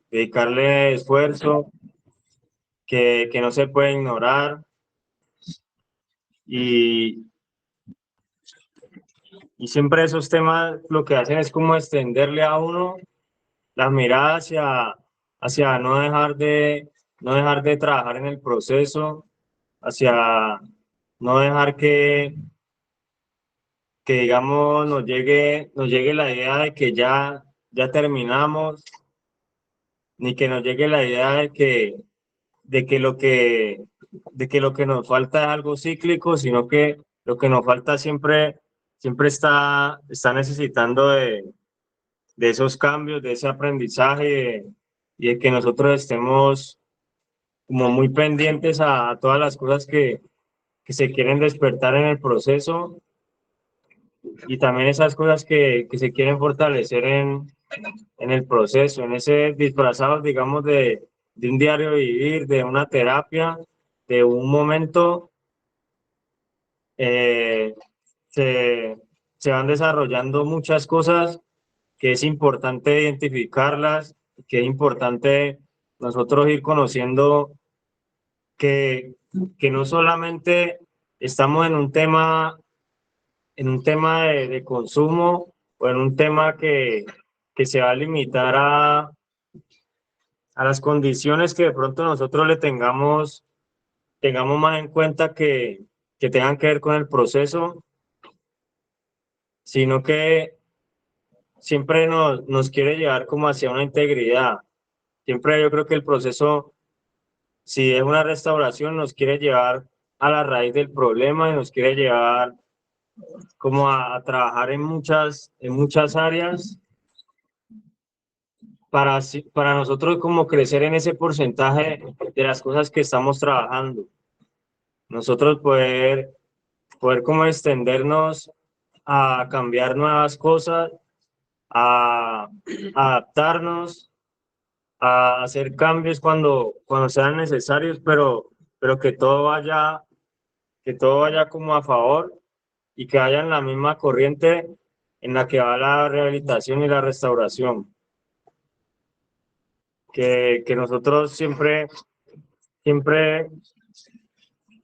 dedicarle esfuerzo, que no se puede ignorar y, y siempre esos temas lo que hacen es como extenderle a uno las miradas hacia no dejar de trabajar en el proceso, hacia no dejar que digamos nos llegue la idea de que ya terminamos, ni que nos llegue la idea de que lo que, de que lo que nos falta es algo cíclico, sino que lo que nos falta siempre está necesitando de esos cambios, de ese aprendizaje y de que nosotros estemos como muy pendientes a todas las cosas que se quieren despertar en el proceso y también esas cosas que se quieren fortalecer en el proceso, en ese disfrazado, digamos, de un diario vivir, de una terapia, de un momento, eh, se, se van desarrollando muchas cosas que es importante identificarlas, que es importante nosotros ir conociendo que, que no solamente estamos en un tema de consumo o en un tema que se va a limitar a las condiciones que de pronto nosotros tengamos más en cuenta que tengan que ver con el proceso, sino que siempre nos quiere llevar como hacia una integridad. Siempre yo creo que el proceso, si es una restauración, nos quiere llevar a la raíz del problema y nos quiere llevar como a trabajar en muchas áreas para nosotros como crecer en ese porcentaje de las cosas que estamos trabajando. Nosotros poder como extendernos a cambiar nuevas cosas, a adaptarnos, a hacer cambios cuando sean necesarios, pero que todo vaya como a favor y que haya en la misma corriente en la que va la rehabilitación y la restauración. Que nosotros siempre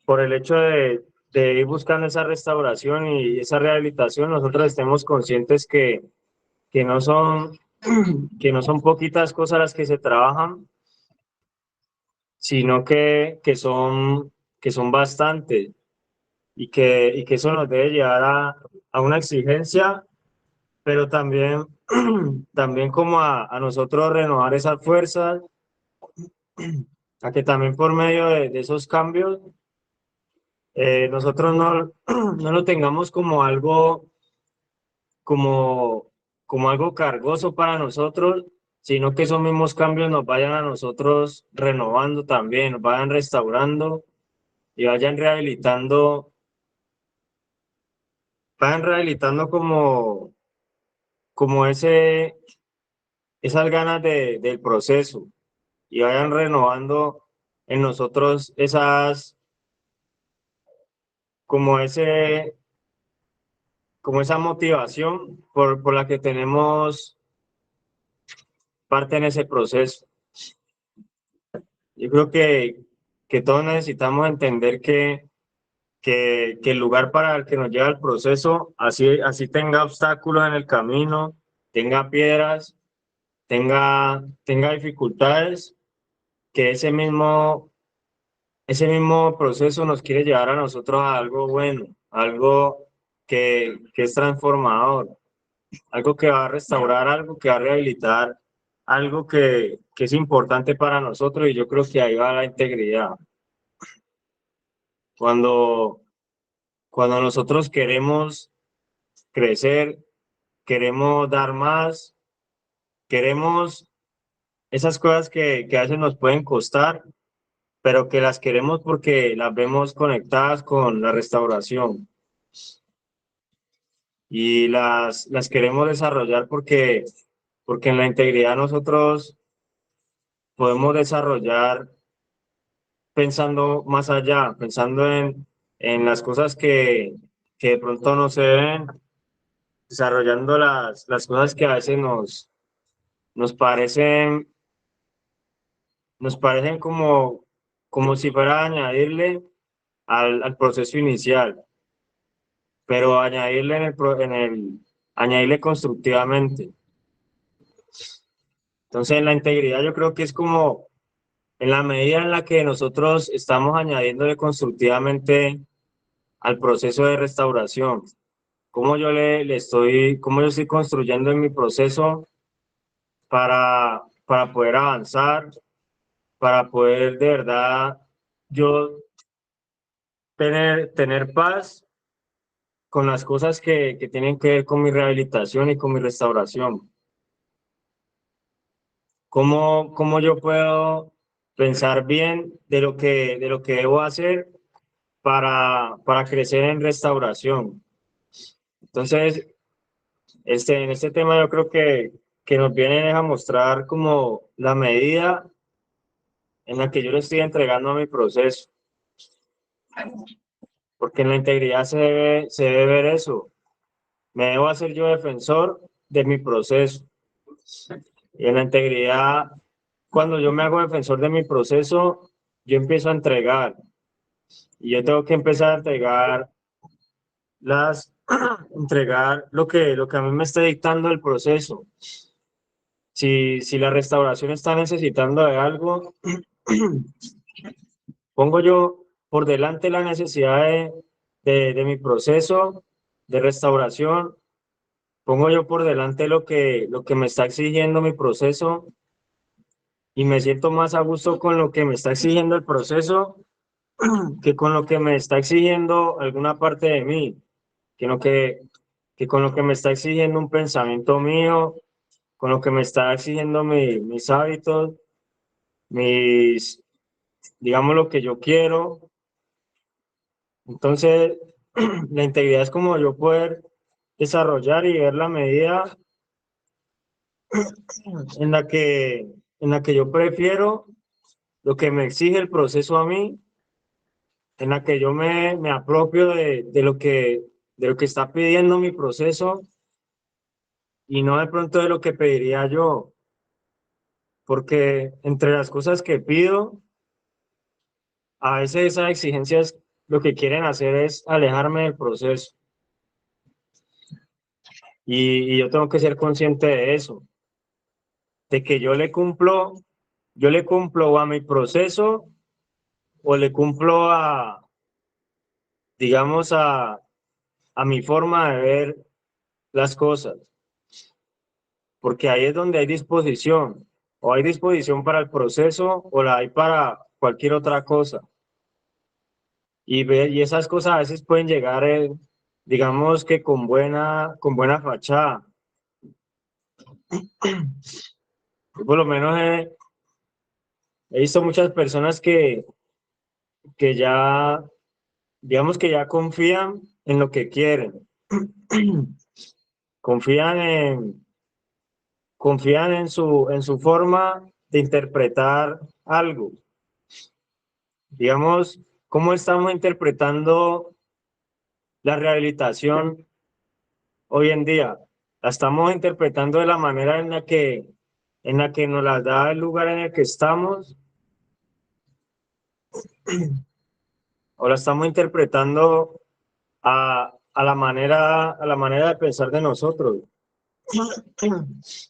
por el hecho de ir buscando esa restauración y esa rehabilitación, nosotros estemos conscientes que no son, que no son poquitas cosas las que se trabajan, sino que son bastantes y que eso nos debe llevar a una exigencia, pero también, también como a nosotros renovar esas fuerzas, a que también por medio de esos cambios nosotros no lo tengamos como, como algo cargoso para nosotros, sino que esos mismos cambios nos vayan a nosotros renovando también, nos vayan restaurando y vayan rehabilitando como esas ganas del proceso y vayan renovando en nosotros como ese, como esa motivación por la que tenemos parte en ese proceso. Yo creo que todos necesitamos entender que el lugar para el que nos lleva el proceso, así tenga obstáculos en el camino, tenga piedras, tenga dificultades, que ese mismo proceso nos quiere llevar a nosotros a algo bueno, algo que es transformador, algo que va a restaurar, algo que va a rehabilitar, algo que es importante para nosotros y yo creo que ahí va la integridad. Cuando, cuando nosotros queremos crecer, queremos dar más, queremos esas cosas que a veces nos pueden costar, pero que las queremos porque las vemos conectadas con la restauración y las queremos desarrollar porque en la integridad nosotros podemos desarrollar pensando más allá, pensando en las cosas que de pronto no se ven, desarrollando las cosas que a veces nos parecen, como si fuera a añadirle al proceso inicial, pero añadirle añadirle constructivamente. Entonces, la integridad yo creo que es como en la medida en la que nosotros estamos añadiéndole constructivamente al proceso de restauración, cómo yo estoy construyendo en mi proceso para poder avanzar, para poder de verdad yo tener paz con las cosas que tienen que ver con mi rehabilitación y con mi restauración. ¿Cómo yo puedo pensar bien de lo que debo hacer para crecer en restauración? Entonces, en este tema yo creo que nos vienen a mostrar como la medida en la que yo le estoy entregando a mi proceso, porque en la integridad se debe ver eso. Me debo hacer yo defensor de mi proceso. Y en la integridad, cuando yo me hago defensor de mi proceso, yo empiezo a entregar. Y yo tengo que empezar a entregar lo que a mí me está dictando el proceso. Si la restauración está necesitando de algo, pongo yo por delante la necesidad de mi proceso de restauración, pongo yo por delante lo que me está exigiendo mi proceso y me siento más a gusto con lo que me está exigiendo el proceso que con lo que me está exigiendo alguna parte de mí, que, no que con lo que me está exigiendo un pensamiento mío, con lo que me está exigiendo mis hábitos, mis, digamos, lo que yo quiero. Entonces, la integridad es como yo poder desarrollar y ver la medida en la en la que yo prefiero lo que me exige el proceso a mí, en la que yo me apropio de lo que está pidiendo mi proceso y no de pronto de lo que pediría yo, porque entre las cosas que pido, a veces esas exigencias lo que quieren hacer es alejarme del proceso y yo tengo que ser consciente de eso, de que yo le cumplo a mi proceso o le cumplo digamos, a mi forma de ver las cosas, porque ahí es donde hay disposición, o hay disposición para el proceso o la hay para cualquier otra cosa. Y esas cosas a veces pueden llegar, digamos que con buena fachada. Yo por lo menos he visto muchas personas que ya, digamos que ya confían en lo que quieren, confían confían en su forma de interpretar algo. Digamos, ¿cómo estamos interpretando la rehabilitación hoy en día? La estamos interpretando de la manera en la que nos la da el lugar en el que estamos, o la estamos interpretando a la manera de pensar de nosotros.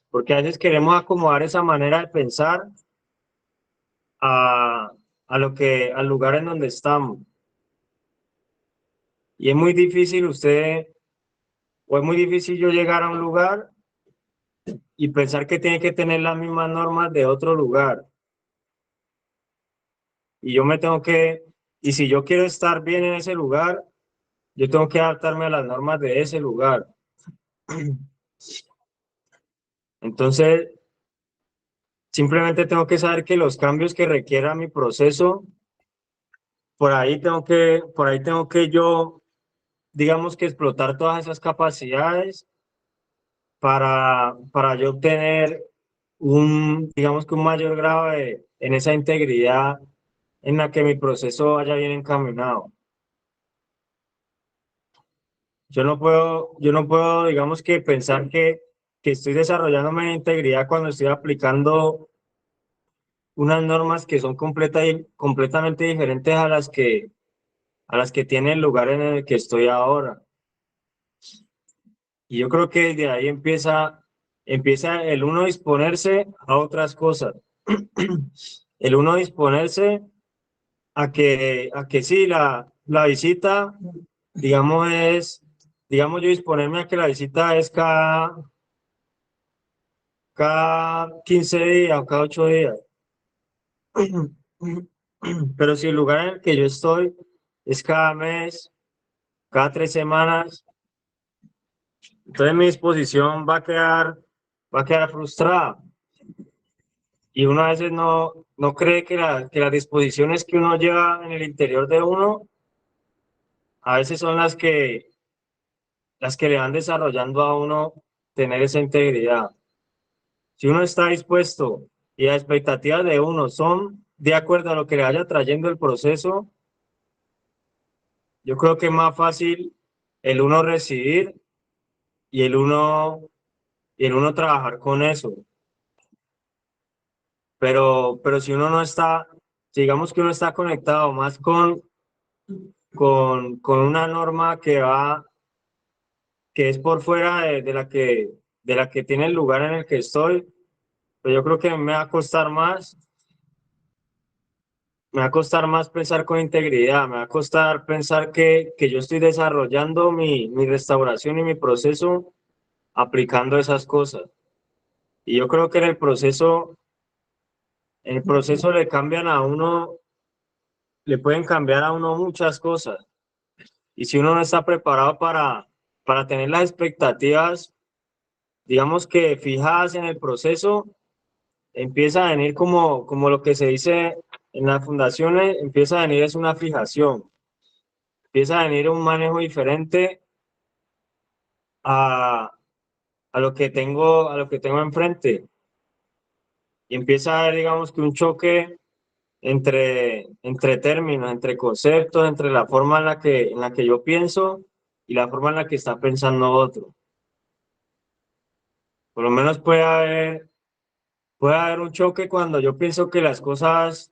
Porque a veces queremos acomodar esa manera de pensar a, al lugar en donde estamos. Y es muy difícil o es muy difícil yo llegar a un lugar y pensar que tiene que tener las mismas normas de otro lugar. Y yo me tengo y si yo quiero estar bien en ese lugar, yo tengo que adaptarme a las normas de ese lugar. Entonces, simplemente tengo que saber que los cambios que requiera mi proceso, por ahí tengo que yo, digamos que explotar todas esas capacidades para yo obtener digamos que un mayor grado en esa integridad en la que mi proceso vaya bien encaminado. Yo no puedo, digamos que pensar que estoy desarrollándome en integridad cuando estoy aplicando unas normas que son completamente diferentes a las que tiene el lugar en el que estoy ahora. Y yo creo que de ahí empieza el uno disponerse a otras cosas. El uno disponerse a que sí, la visita, digamos, digamos, yo disponerme a que la visita es cada 15 días o cada 8 días. Pero si el lugar en el que yo estoy es cada mes, cada 3 semanas, entonces mi disposición va a quedar frustrada. Y uno a veces no cree que, que las disposiciones que uno lleva en el interior de uno, a veces son las que le van desarrollando a uno tener esa integridad. Si uno está dispuesto y las expectativas de uno son de acuerdo a lo que le vaya trayendo el proceso, yo creo que es más fácil el uno recibir y y el uno trabajar con eso. Pero si uno no está, si digamos que uno está conectado más con una norma que es por fuera de la que tiene el lugar en el que estoy, pues yo creo que me va a costar más pensar con integridad, me va a costar pensar que yo estoy desarrollando mi restauración y mi proceso aplicando esas cosas. Y yo creo que en el proceso le cambian a uno, le pueden cambiar a uno muchas cosas. Y si uno no está preparado para tener las expectativas, digamos que fijadas en el proceso, empieza a venir como lo que se dice en las fundaciones, empieza a venir es una fijación, empieza a venir un manejo diferente a, a lo que tengo enfrente. Y empieza a haber, digamos que un choque entre términos, entre conceptos, entre la forma en la que yo pienso y la forma en la que está pensando otro. Por lo menos puede haber un choque cuando yo pienso que las cosas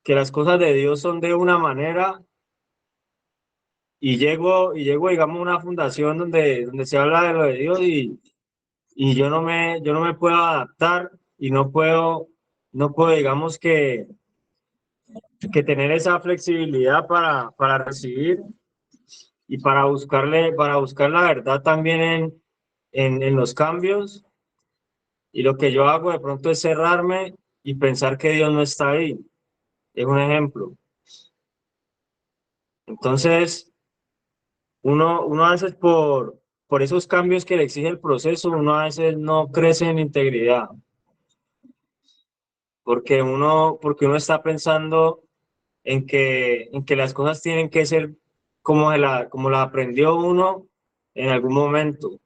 de Dios son de una manera y llego, digamos, a una fundación donde se habla de lo de Dios y yo no me puedo adaptar y no puedo, digamos, que tener esa flexibilidad para recibir y para buscar la verdad también en los cambios. Y lo que yo hago de pronto es cerrarme y pensar que Dios no está ahí. Es un ejemplo. Entonces, uno a veces por esos cambios que le exige el proceso, uno a veces no crece en integridad, porque uno está pensando en que las cosas tienen que ser como la aprendió uno en algún momento.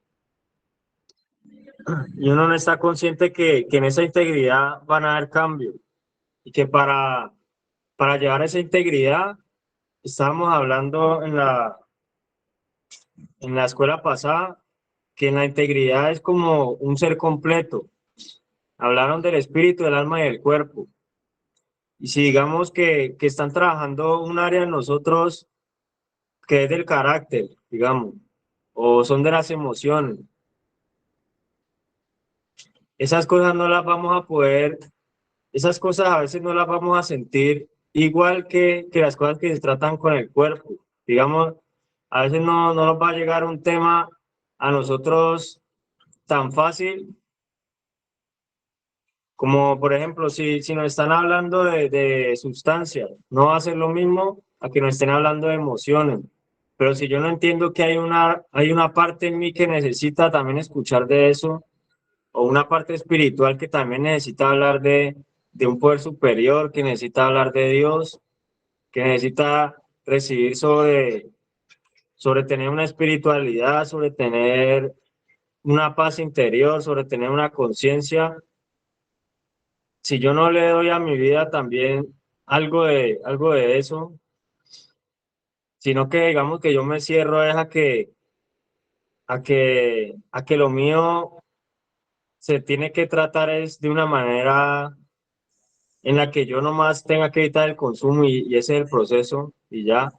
Y uno no está consciente que en esa integridad van a haber cambios y que para llevar esa integridad, estábamos hablando en la escuela pasada, que en la integridad es como un ser completo. Hablaron del espíritu, del alma y del cuerpo. Y si digamos que están trabajando un área en nosotros que es del carácter, digamos, o son de las emociones, esas cosas no las vamos a poder, esas cosas a veces no las vamos a sentir igual que las cosas que se tratan con el cuerpo. Digamos, a veces no nos va a llegar un tema a nosotros tan fácil como, por ejemplo, si nos están hablando de sustancias, no va a ser lo mismo a que nos estén hablando de emociones. Pero si yo no entiendo que hay una parte en mí que necesita también escuchar de eso, o una parte espiritual que también necesita hablar de un poder superior, que necesita hablar de Dios, que necesita recibir sobre tener una espiritualidad, sobre tener una paz interior, sobre tener una conciencia. Si yo no le doy a mi vida también algo de eso, sino que digamos que yo me cierro es a que lo mío se tiene que tratar es de una manera en la que yo nomás tenga que evitar el consumo y ese es el proceso y ya.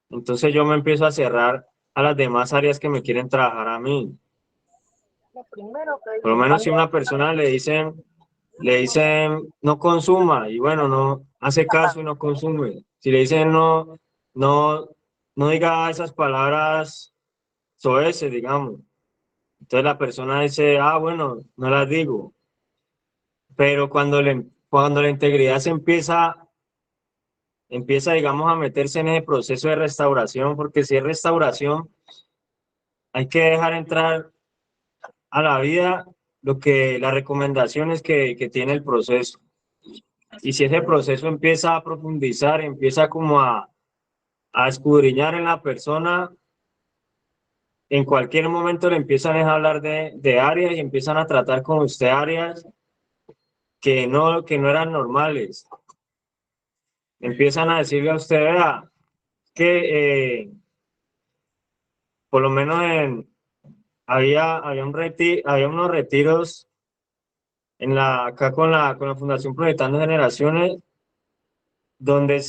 Entonces yo me empiezo a cerrar a las demás áreas que me quieren trabajar a mí. Por lo menos si a una persona le dicen no consuma y bueno, no hace caso y no consume. Si le dicen no, no diga esas palabras soeces, digamos. Entonces la persona dice, ah, bueno, no las digo. Pero cuando la integridad empieza, digamos, a meterse en ese proceso de restauración, porque si es restauración, hay que dejar entrar a la vida las recomendaciones que tiene el proceso. Y si ese proceso empieza a profundizar, empieza como a escudriñar en la persona, en cualquier momento le empiezan a hablar de áreas y empiezan a tratar con usted áreas que no eran normales. Empiezan a decirle a usted, vea, que por lo menos había unos retiros acá con la Fundación Proyectando Generaciones, donde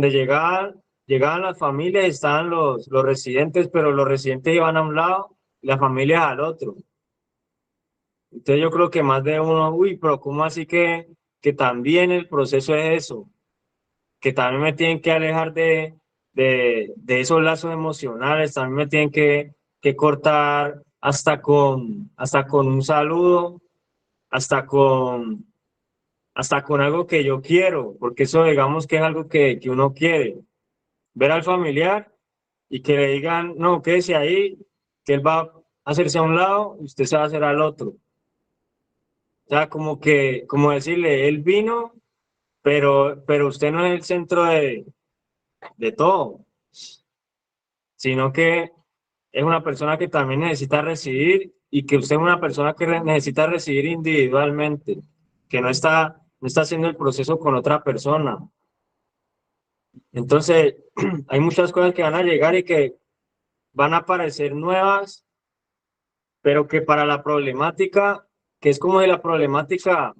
llegaban las familias, estaban los residentes, pero los residentes iban a un lado y las familias al otro. Entonces yo creo que más de uno, uy, pero ¿cómo así que también el proceso es eso? Que también me tienen que alejar de esos lazos emocionales, también me tienen que cortar hasta con un saludo, hasta con algo que yo quiero, porque eso digamos que es algo que uno quiere, ver al familiar y que le digan, no, quédese ahí, que él va a hacerse a un lado y usted se va a hacer al otro. O sea, como decirle, él vino, pero usted no es el centro de todo, sino que es una persona que también necesita recibir y que usted es una persona que necesita recibir individualmente, que no está haciendo el proceso con otra persona. Entonces, hay muchas cosas que van a llegar y que van a parecer nuevas, pero que para la problemática, que es como de la problemática,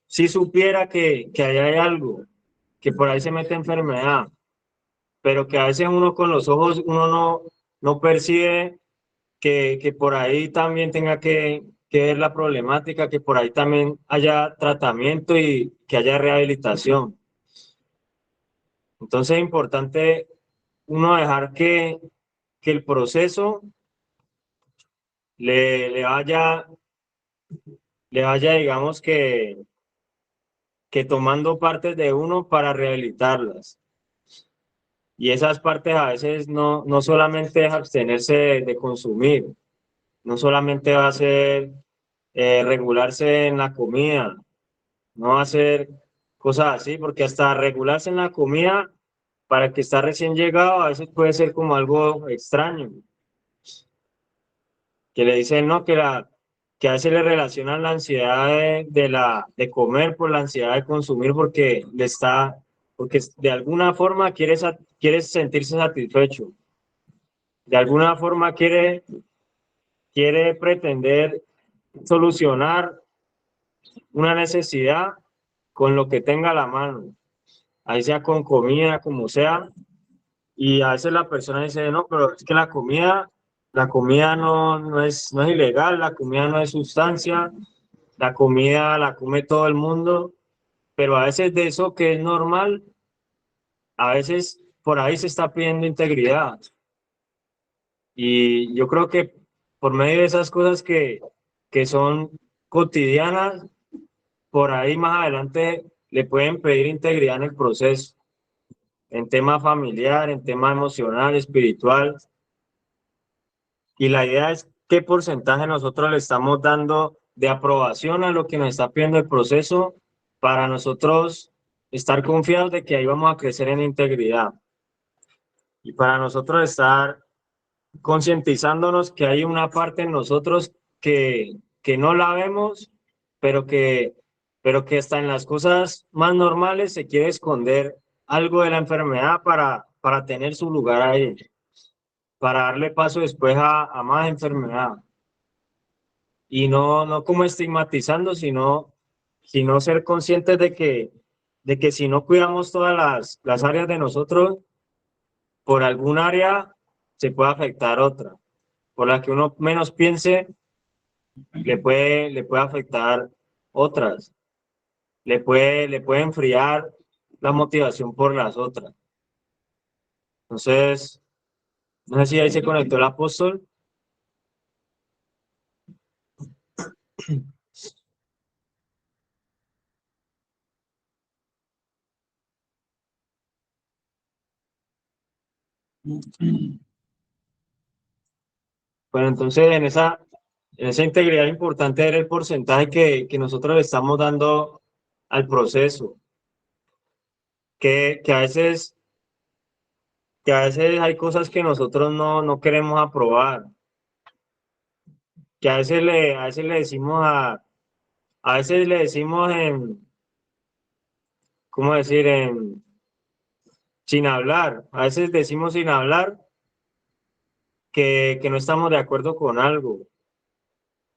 si supiera que ahí hay algo, que por ahí se mete enfermedad, pero que a veces uno con los ojos, uno no percibe que por ahí también tenga que ver la problemática, que por ahí también haya tratamiento y que haya rehabilitación. Entonces es importante uno dejar que el proceso le, le vaya, le vaya, digamos que tomando partes de uno para rehabilitarlas. Y esas partes a veces no solamente es abstenerse de consumir, no solamente va a ser regularse en la comida, no va a ser cosas así, porque hasta regularse en la comida para el que está recién llegado a veces puede ser como algo extraño, que le dicen no, que a veces le relacionan la ansiedad de comer por la ansiedad de consumir porque de alguna forma quiere sentirse satisfecho, de alguna forma quiere pretender solucionar una necesidad con lo que tenga a la mano, ahí sea con comida, como sea, y a veces la persona dice, no, pero es que la comida no es ilegal, la comida no es sustancia, la comida la come todo el mundo, pero a veces de eso que es normal, a veces por ahí se está pidiendo integridad. Y yo creo que por medio de esas cosas que son cotidianas, por ahí más adelante le pueden pedir integridad en el proceso, en tema familiar, en tema emocional, espiritual. Y la idea es qué porcentaje nosotros le estamos dando de aprobación a lo que nos está pidiendo el proceso para nosotros estar confiados de que ahí vamos a crecer en integridad. Y para nosotros estar concientizándonos que hay una parte en nosotros que no la vemos, pero que, pero que hasta en las cosas más normales se quiere esconder algo de la enfermedad para tener su lugar ahí, para darle paso después a más enfermedad. y no como estigmatizando, sino ser conscientes de que si no cuidamos todas las áreas de nosotros, por algún área se puede afectar otra. Por la que uno menos piense, le puede afectar otras. Le puede enfriar la motivación por las otras. Entonces, no sé si ahí se conectó el apóstol. Bueno, entonces en esa integridad importante era el porcentaje que nosotros le estamos dando al proceso, que a veces, que a veces hay cosas que nosotros no queremos aprobar, que a veces le decimos a veces le decimos en, ¿cómo decir? Sin hablar, a veces decimos sin hablar que no estamos de acuerdo con algo.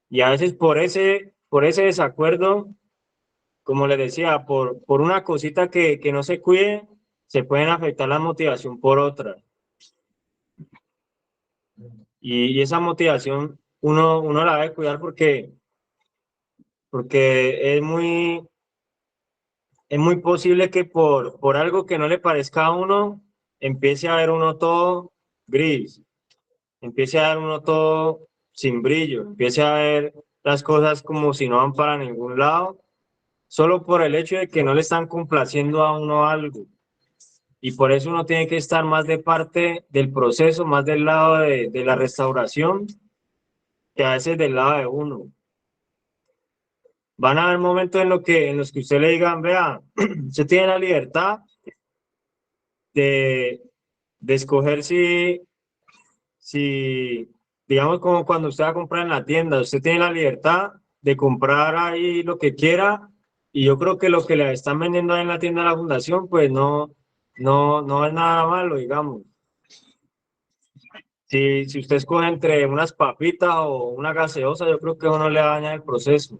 Y a veces por ese desacuerdo, como les decía, por una cosita que no se cuide, se pueden afectar la motivación por otra. Y esa motivación uno la debe cuidar porque es muy posible que por algo que no le parezca a uno, empiece a ver uno todo gris, empiece a ver uno todo sin brillo, empiece a ver las cosas como si no van para ningún lado, solo por el hecho de que no le están complaciendo a uno algo. Y por eso uno tiene que estar más de parte del proceso, más del lado de la restauración, que a veces del lado de uno. Van a haber momentos en los que usted le digan, vea, usted tiene la libertad de, de escoger si, digamos, como cuando usted va a comprar en la tienda, usted tiene la libertad de comprar ahí lo que quiera, y yo creo que lo que le están vendiendo ahí en la tienda de la fundación, pues no es nada malo, digamos. Si usted escoge entre unas papitas o una gaseosa, yo creo que uno le daña el proceso.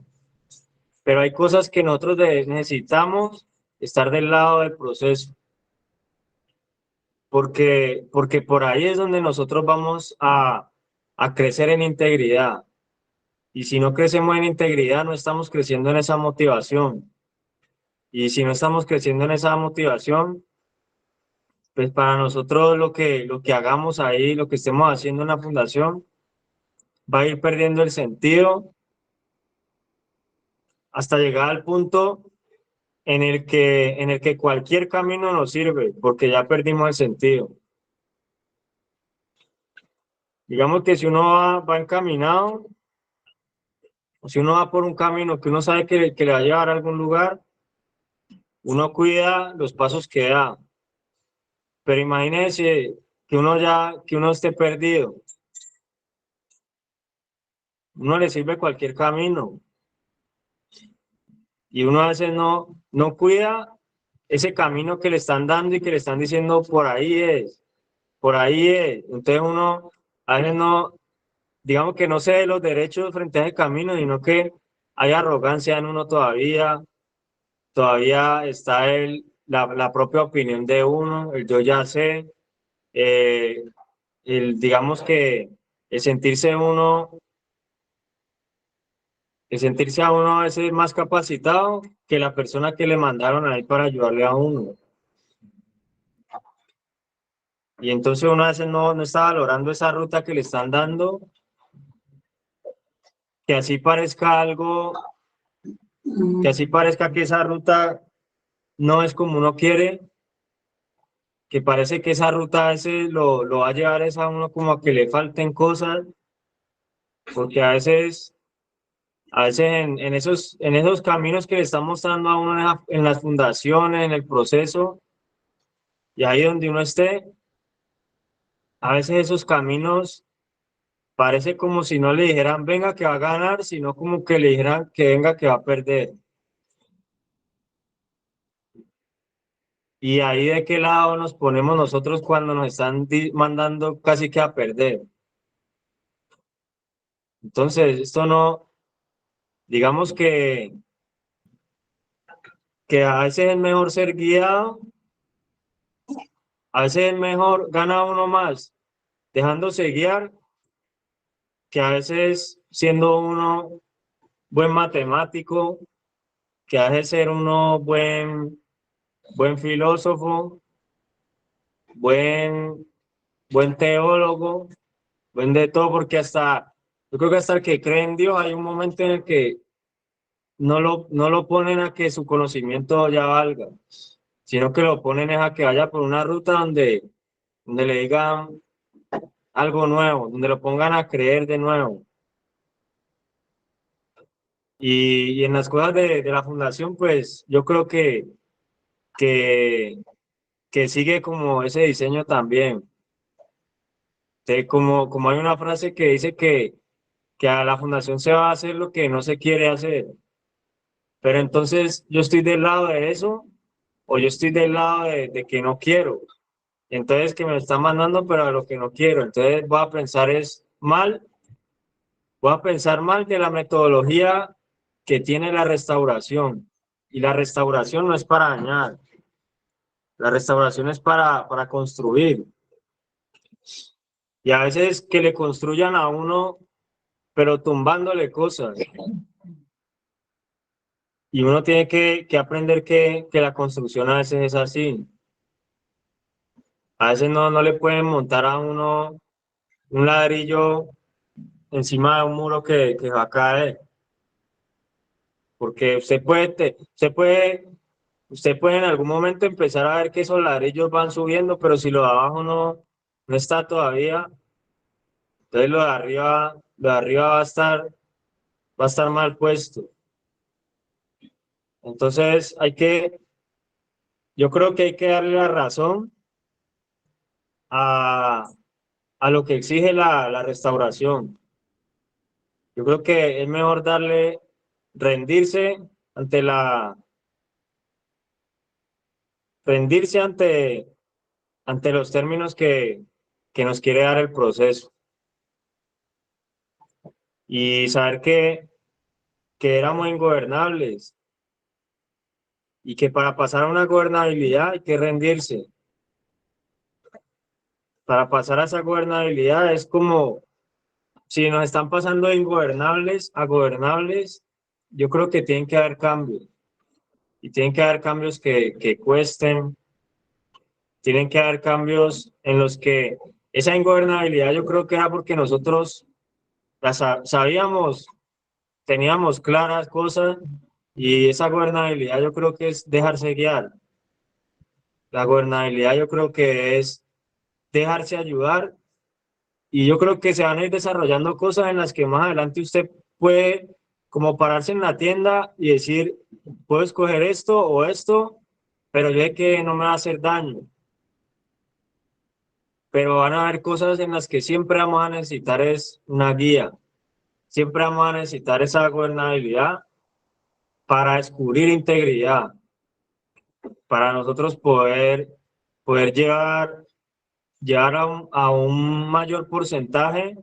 Pero hay cosas que nosotros necesitamos estar del lado del proceso, porque por ahí es donde nosotros vamos a crecer en integridad. Y si no crecemos en integridad, no estamos creciendo en esa motivación. Y si no estamos creciendo en esa motivación, pues para nosotros lo que hagamos ahí, lo que estemos haciendo en la fundación, va a ir perdiendo el sentido hasta llegar al punto en el que cualquier camino nos sirve, porque ya perdimos el sentido. Digamos que si uno va encaminado, o si uno va por un camino que uno sabe que le va a llevar a algún lugar, uno cuida los pasos que da. Pero imagínese que uno esté perdido. Uno le sirve cualquier camino y uno a veces no cuida ese camino que le están dando y que le están diciendo por ahí es, por ahí es. Entonces uno a veces digamos que no se dé los derechos frente a ese camino, sino que hay arrogancia en uno todavía, todavía está la propia opinión de uno, el yo ya sé, eh, digamos que el sentirse uno, el sentirse a uno a veces más capacitado que la persona que le mandaron ahí para ayudarle a uno. Y entonces uno a veces no está valorando esa ruta que le están dando, que así parezca algo, que así parezca que esa ruta no es como uno quiere, que parece que esa ruta a veces lo va a llevar es a uno como a que le falten cosas, porque a veces en esos caminos que le están mostrando a uno en las fundaciones, en el proceso, y ahí donde uno esté, a veces esos caminos parece como si no le dijeran venga que va a ganar, sino como que le dijeran que venga que va a perder. Y ahí de qué lado nos ponemos nosotros cuando nos están mandando casi que a perder. Entonces, esto Digamos que a veces es mejor ser guiado, a veces es mejor gana uno más dejándose guiar que a veces siendo uno buen matemático, que a veces ser uno buen filósofo, buen, buen teólogo, buen de todo, porque yo creo que hasta el que cree en Dios hay un momento en el que no lo ponen a que su conocimiento ya valga, sino que lo ponen es a que vaya por una ruta donde le digan algo nuevo, donde lo pongan a creer de nuevo. Y en las cosas de la fundación, pues yo creo que, que sigue como ese diseño también. Como hay una frase que dice que a la fundación se va a hacer lo que no se quiere hacer. Pero entonces yo estoy del lado de eso o yo estoy del lado de que no quiero. Entonces que me están mandando, pero a lo que no quiero. Entonces voy a pensar mal de la metodología que tiene la restauración. Y la restauración no es para dañar, la restauración es para construir. Y a veces que le construyan a uno, pero tumbándole cosas. Y uno tiene que aprender que la construcción a veces es así. A veces no le pueden montar a uno un ladrillo encima de un muro que va a caer, porque usted puede en algún momento empezar a ver que esos ladrillos van subiendo, pero si lo de abajo no está todavía, entonces lo de arriba va a estar mal puesto. Entonces yo creo que hay que darle la razón a, a lo que exige la restauración. Yo creo que es mejor rendirse ante rendirse ante los términos que nos quiere dar el proceso y saber que éramos ingobernables y que para pasar a una gobernabilidad hay que rendirse. Para pasar a esa gobernabilidad es como si nos están pasando de ingobernables a gobernables, yo creo que tienen que haber cambios y tienen que haber cambios que cuesten, tienen que haber cambios en los que esa ingobernabilidad yo creo que era porque nosotros sabíamos, teníamos claras cosas y esa gobernabilidad yo creo que es dejarse guiar. La gobernabilidad yo creo que es dejarse ayudar y yo creo que se van a ir desarrollando cosas en las que más adelante usted puede como pararse en la tienda y decir, puedo escoger esto o esto, pero yo sé que no me va a hacer daño. Pero van a haber cosas en las que siempre vamos a necesitar es una guía, siempre vamos a necesitar esa gobernabilidad para descubrir integridad, para nosotros poder llevar a un mayor porcentaje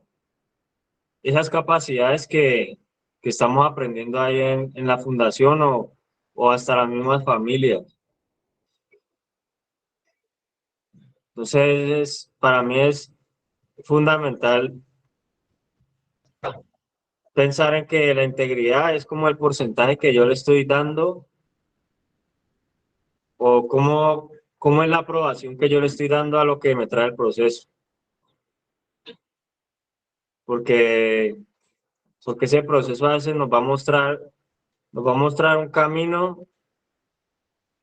esas capacidades que estamos aprendiendo ahí en la fundación o hasta las mismas familias. Entonces, para mí es fundamental pensar en que la integridad es como el porcentaje que yo le estoy dando o cómo es la aprobación que yo le estoy dando a lo que me trae el proceso. Porque, porque ese proceso a veces nos va a mostrar un camino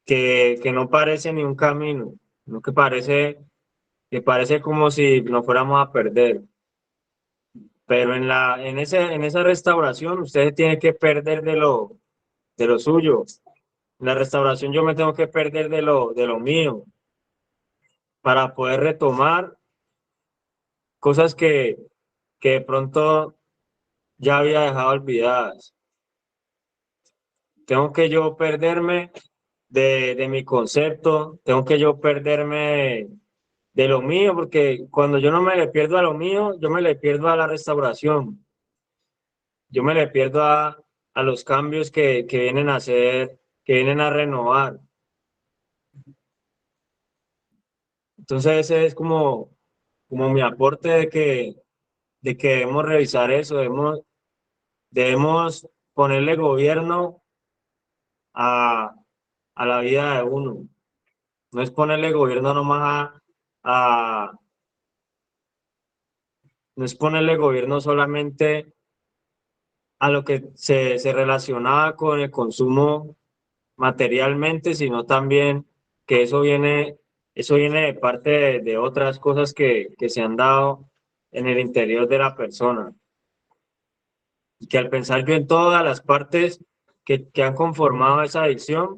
que no parece ni un camino, sino que parece como si nos fuéramos a perder. Pero en esa restauración usted se tiene que perder de lo suyo. En la restauración yo me tengo que perder de lo mío para poder retomar cosas que de pronto ya había dejado olvidadas. Tengo que yo perderme de mi concepto, tengo que yo perderme de lo mío, porque cuando yo no me le pierdo a lo mío, yo me le pierdo a la restauración, yo me le pierdo a los cambios que vienen a hacer, que vienen a renovar. Entonces ese es como mi aporte de que debemos revisar eso, debemos ponerle gobierno a, a la vida de uno. No es ponerle gobierno nomás a no es ponerle gobierno solamente a lo que se relacionaba con el consumo materialmente, sino también que eso viene de parte de otras cosas que se han dado en el interior de la persona. Y que al pensar yo en todas las partes que han conformado esa adicción,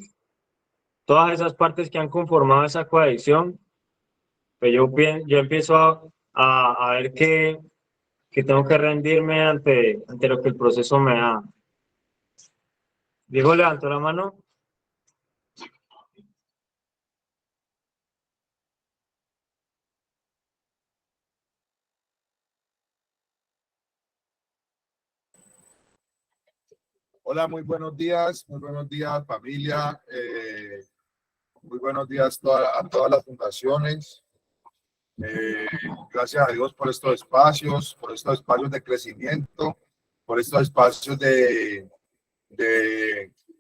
todas esas partes que han conformado esa coadicción, pues yo empiezo a ver que tengo que rendirme ante lo que el proceso me da. Diego levantó la mano. Hola, muy buenos días familia, muy buenos días a todas las fundaciones. Gracias a Dios por estos espacios de crecimiento, por estos espacios de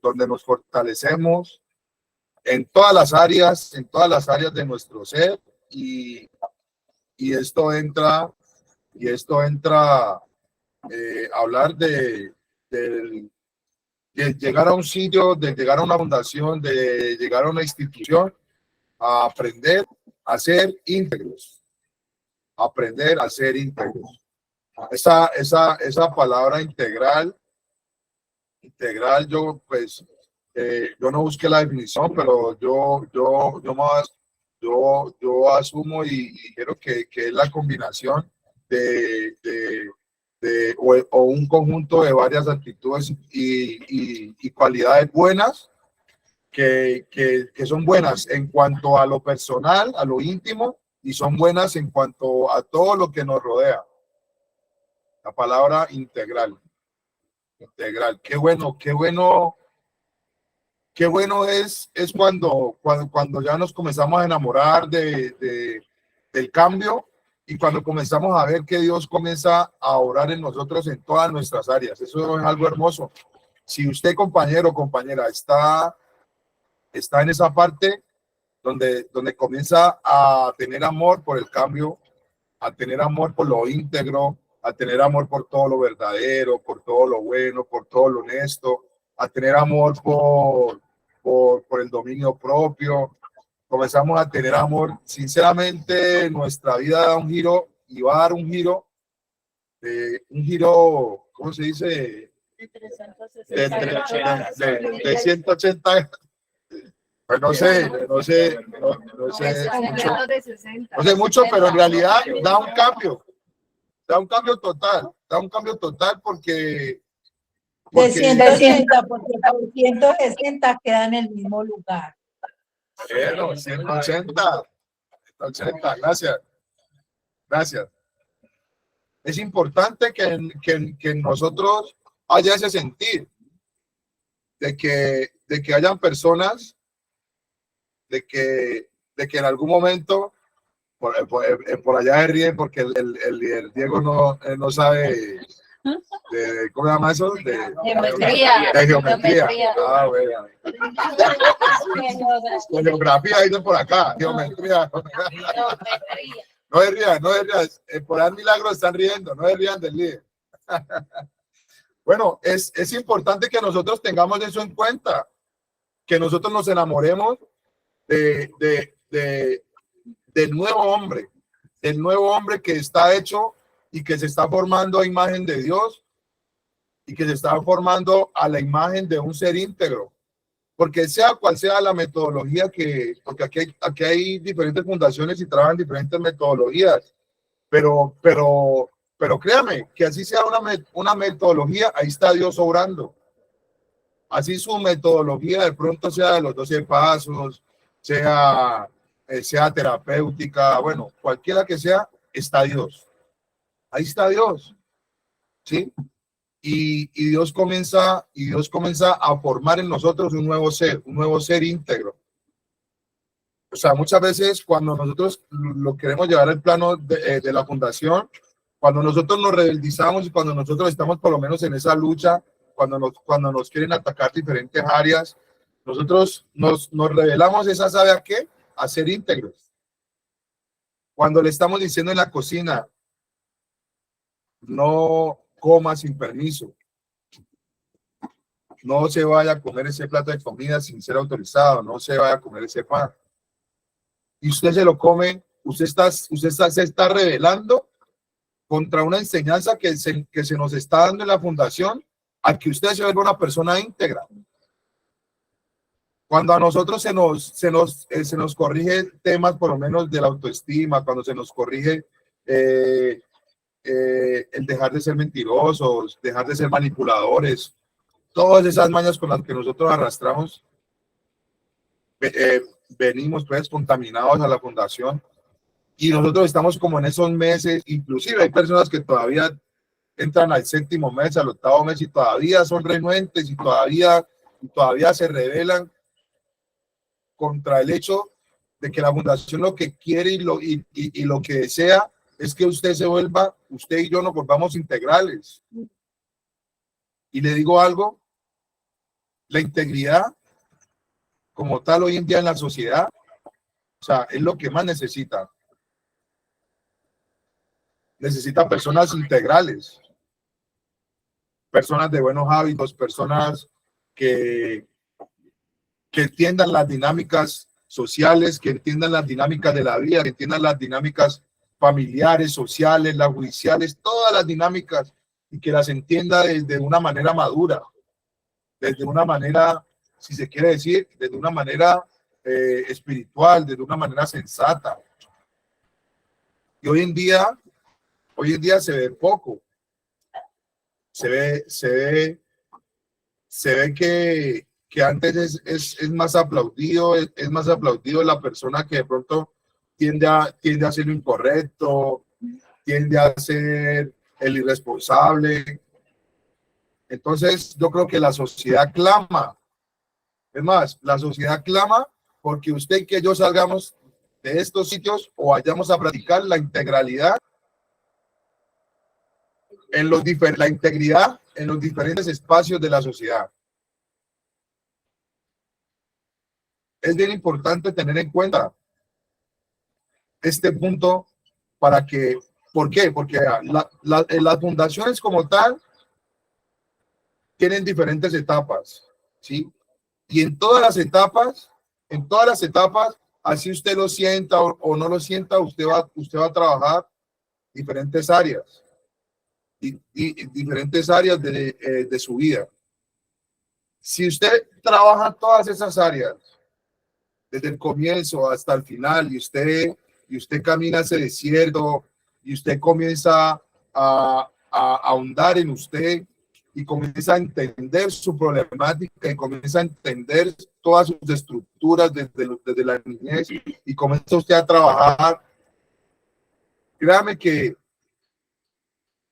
donde nos fortalecemos en todas las áreas de nuestro ser y, y esto entra, a hablar del de llegar a un sitio, de llegar a una fundación, de llegar a una institución, a aprender a ser íntegros, aprender a ser íntegros. Esa palabra integral, yo pues, yo no busqué la definición, pero yo asumo y quiero que es la combinación o un conjunto de varias actitudes y cualidades buenas que son buenas en cuanto a lo personal, a lo íntimo, y son buenas en cuanto a todo lo que nos rodea. La palabra integral. Integral. Qué bueno es cuando ya nos comenzamos a enamorar del cambio y cuando comenzamos a ver que Dios comienza a orar en nosotros en todas nuestras áreas. Eso es algo hermoso. Si usted, compañero o compañera, está en esa parte donde comienza a tener amor por el cambio, a tener amor por lo íntegro, a tener amor por todo lo verdadero, por todo lo bueno, por todo lo honesto, a tener amor por el dominio propio. Comenzamos a tener amor. Sinceramente, nuestra vida da un giro y va a dar un giro, ¿cómo se dice? De 180. Pues no sé mucho, pero en realidad da un cambio total porque de 180, porque por 160 queda en el mismo lugar. Bueno, 180, gracias. Es importante que en nosotros haya ese sentir de que hayan personas de que en algún momento por allá se ríen porque el Diego no sabe ¿cómo se llama eso? De geometría. Ah, bueno. Con geografía dicen por acá, geometría. No se rían. Por ahí milagros están riendo, no se rían del líder. Bueno, es importante que nosotros tengamos eso en cuenta, que nosotros nos enamoremos del nuevo hombre que está hecho y que se está formando a imagen de Dios y que se está formando a la imagen de un ser íntegro. Porque sea cual sea la metodología porque aquí hay diferentes fundaciones y trabajan diferentes metodologías, pero créame que así sea una metodología, ahí está Dios obrando. Así su metodología de pronto sea de los 12 pasos, sea terapéutica, bueno, cualquiera que sea, está Dios. Ahí está Dios, ¿sí? y Dios comienza a formar en nosotros un nuevo ser íntegro. O sea, muchas veces cuando nosotros lo queremos llevar al plano de la fundación, cuando nosotros nos rebeldizamos y cuando nosotros estamos por lo menos en esa lucha, cuando nos quieren atacar diferentes áreas, nosotros nos rebelamos, esa sabe a qué, a ser íntegros. Cuando le estamos diciendo en la cocina, no coma sin permiso, no se vaya a comer ese plato de comida sin ser autorizado, no se vaya a comer ese pan, y usted se lo come, usted se está rebelando contra una enseñanza que se nos está dando en la fundación, a que usted se vuelva una persona íntegra. Cuando a nosotros se nos corrige temas por lo menos de la autoestima, cuando se nos corrige el dejar de ser mentirosos, dejar de ser manipuladores, todas esas mañas con las que nosotros arrastramos, venimos pues contaminados a la fundación, y nosotros estamos como en esos meses. Inclusive hay personas que todavía entran al 7º mes, al 8º mes, y todavía son renuentes y todavía se rebelan contra el hecho de que la fundación lo que quiere y lo que desea es que usted y yo nos volvamos integrales. Y le digo algo, la integridad como tal hoy en día en la sociedad, o sea, es lo que más necesita. Necesita personas integrales, personas de buenos hábitos, personas que entiendan las dinámicas sociales, que entiendan las dinámicas de la vida, que entiendan las dinámicas familiares, sociales, las judiciales, todas las dinámicas, y que las entienda desde una manera madura, desde una manera, si se quiere decir, desde una manera espiritual, desde una manera sensata. Y hoy en día se ve poco. Se ve que antes es más aplaudido, es más aplaudido la persona que de pronto tiende a hacer lo incorrecto, tiende a ser el irresponsable. Entonces yo creo que la sociedad clama. Es más, la sociedad clama porque usted y que yo salgamos de estos sitios o vayamos a practicar la integralidad la integridad en los diferentes espacios de la sociedad. Es bien importante tener en cuenta este punto para que, ¿por qué? Porque las fundaciones como tal tienen diferentes etapas, ¿sí? Y en todas las etapas, así usted lo sienta o no lo sienta, usted va a trabajar diferentes áreas. Y diferentes áreas de su vida. Si usted trabaja todas esas áreas desde el comienzo hasta el final, y usted camina ese desierto, y usted comienza a ahondar en usted, y comienza a entender su problemática, y comienza a entender todas sus estructuras desde la niñez, y comienza usted a trabajar, créame que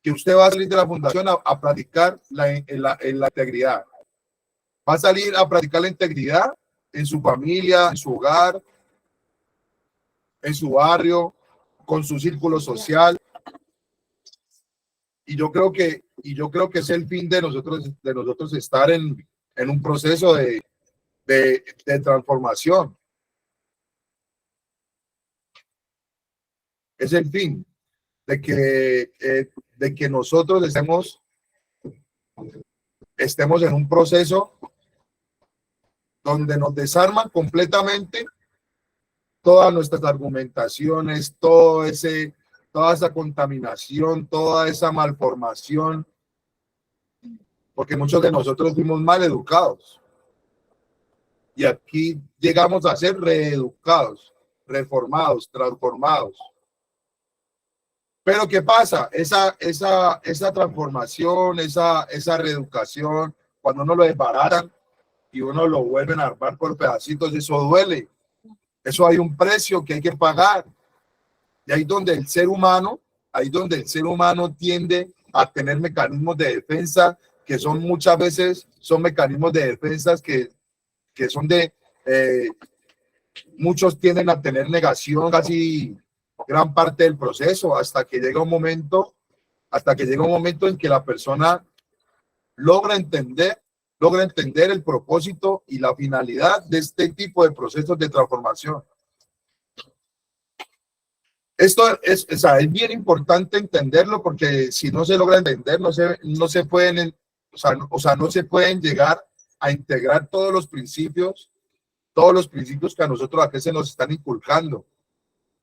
usted va a salir de la fundación a practicar la integridad. Va a salir a practicar la integridad en su familia, en su hogar, en su barrio, con su círculo social. Y yo creo que es el fin de nosotros estar en un proceso de transformación. Es el fin de que nosotros estemos en un proceso donde nos desarman completamente todas nuestras argumentaciones, toda esa contaminación, toda esa malformación, porque muchos de nosotros fuimos mal educados y aquí llegamos a ser reeducados, reformados, transformados. Pero ¿qué pasa? Esa transformación, esa reeducación, cuando uno lo desbaratan y uno lo vuelven a armar por pedacitos, eso duele. Eso hay un precio que hay que pagar. Y ahí donde el ser humano tiende a tener mecanismos de defensa que son muchas veces, son mecanismos de defensas que son de, muchos tienden a tener negación casi gran parte del proceso hasta que llega un momento en que la persona logra entender el propósito y la finalidad de este tipo de procesos de transformación. Esto es, o sea, es bien importante entenderlo porque si no se logra entender, no se pueden, o sea, no se pueden llegar a integrar todos los principios que a nosotros aquí se nos están inculcando,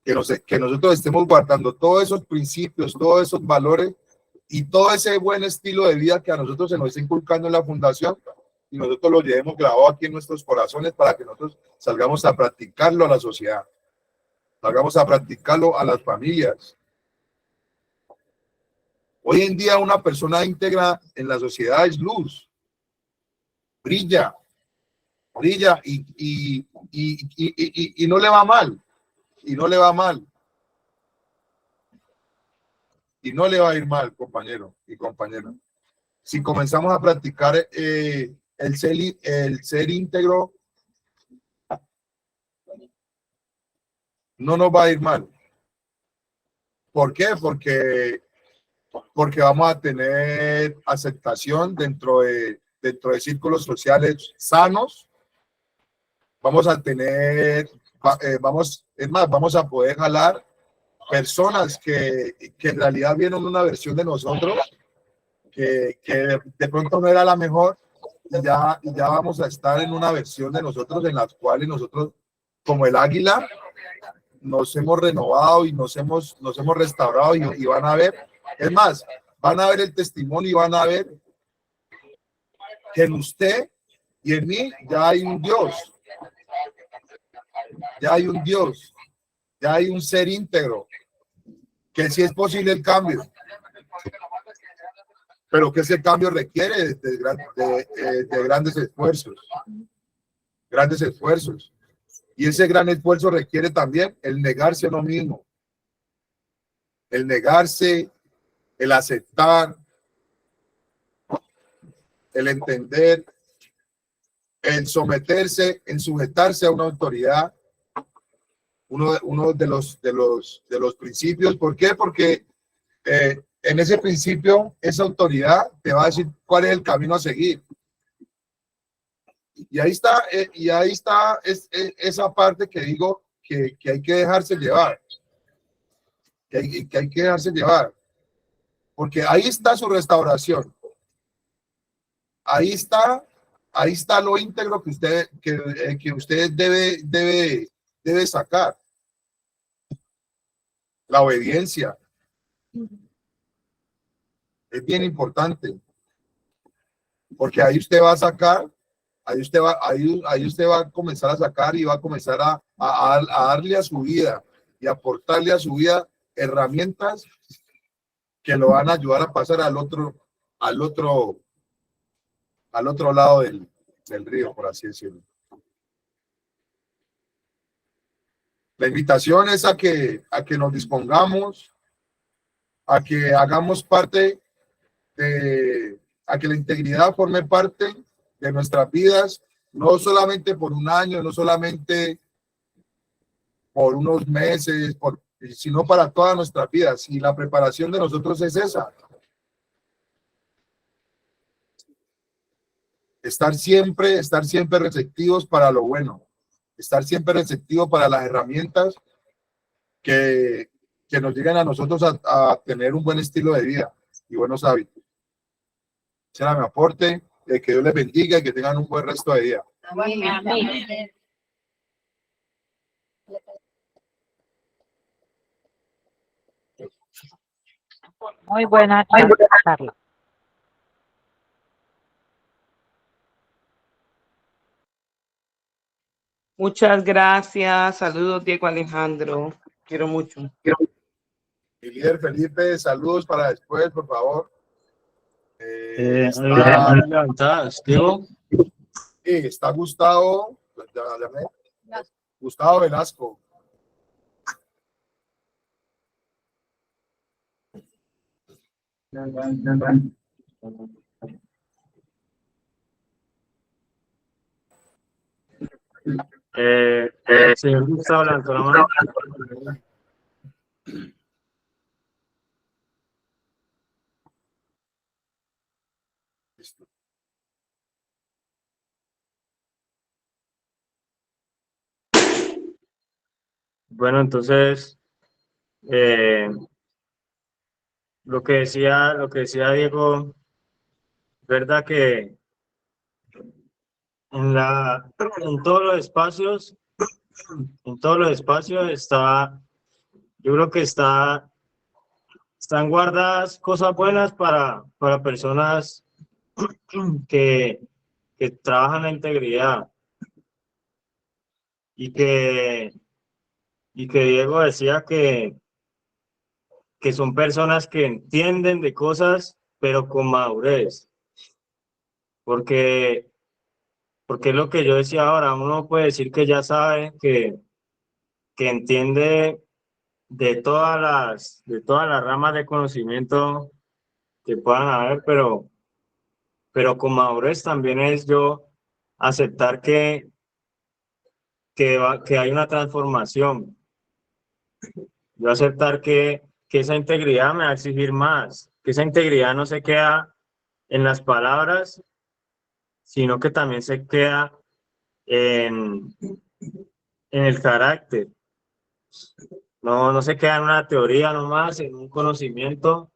que nosotros estemos guardando todos esos principios, todos esos valores y todo ese buen estilo de vida que a nosotros se nos está inculcando en la fundación y nosotros lo llevemos grabado aquí en nuestros corazones para que nosotros salgamos a practicarlo a la sociedad, salgamos a practicarlo a las familias. Hoy en día una persona íntegra en la sociedad es luz, brilla y no le va mal, y no le va mal. Y no le va a ir mal, compañero y compañera. Si comenzamos a practicar el ser íntegro, no nos va a ir mal. ¿Por qué? Porque vamos a tener aceptación dentro de círculos sociales sanos. Vamos a tener, vamos a poder jalar personas que en realidad vieron una versión de nosotros que de pronto no era la mejor y ya vamos a estar en una versión de nosotros en las cuales nosotros, como el águila, nos hemos renovado y nos hemos restaurado y van a ver, es más, van a ver el testimonio y van a ver que en usted y en mí ya hay un Dios, ya hay un Dios, ya hay un ser íntegro, que sí es posible el cambio, pero que ese cambio requiere de grandes esfuerzos. Y ese gran esfuerzo requiere también el negarse a uno mismo, el negarse, el aceptar, el entender, el someterse, en sujetarse a una autoridad. Uno de los principios. ¿Por qué? Porque en ese principio, esa autoridad te va a decir cuál es el camino a seguir. Y ahí está esa parte que digo que hay que dejarse llevar. Que hay que dejarse llevar. Porque ahí está su restauración. Ahí está lo íntegro que usted debe sacar. La obediencia. Es bien importante. Porque ahí usted va a sacar, ahí usted va a comenzar a sacar y va a comenzar a darle a su vida y aportarle a su vida herramientas que lo van a ayudar a pasar al otro lado del río, por así decirlo. La invitación es a que nos dispongamos, a que hagamos parte a que la integridad forme parte de nuestras vidas, no solamente por un año, no solamente por unos meses, sino para todas nuestras vidas. Y la preparación de nosotros es esa. Estar siempre receptivos para lo bueno, estar siempre receptivos para las herramientas que nos lleguen a nosotros a tener un buen estilo de vida y buenos hábitos. Será mi aporte, que Dios les bendiga y que tengan un buen resto de día. Amén. Muy buena charla. Muchas gracias. Saludos, Diego Alejandro. Quiero mucho. Mi líder Felipe, saludos para después, por favor. Está Gustavo, Gustavo Velasco. Señor Gustavo levantó la mano. Bueno, entonces, lo que decía Diego, verdad que en todos los espacios, está, yo creo que están guardadas cosas buenas para personas que, que trabajan la integridad y que Diego decía que son personas que entienden de cosas, pero con madurez, porque, porque es lo que yo decía ahora, uno puede decir que ya sabe, que entiende de todas las ramas de conocimiento que puedan haber, pero con madurez también es yo aceptar que hay una transformación, yo aceptar que esa integridad me va a exigir más, que esa integridad no se queda en las palabras, sino que también se queda en el carácter. No se queda en una teoría nomás, en un conocimiento,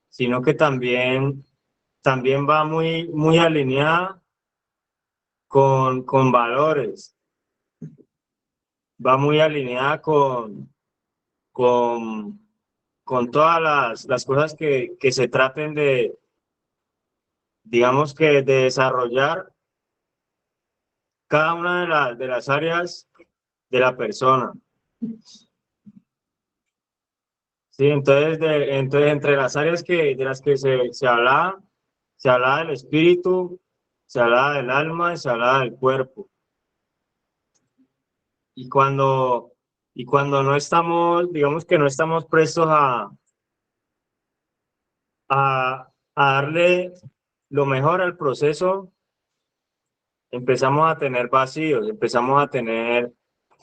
sino que también va muy alineada con valores, va muy alineada con, con todas las cosas que se traten digamos que de desarrollar cada una de las áreas de la persona. Sí, entonces entre las áreas de las que se hablaba del espíritu, se hablaba del alma y se hablaba del cuerpo. Y cuando no estamos, digamos que no estamos prestos a darle lo mejor al proceso, empezamos a tener vacíos,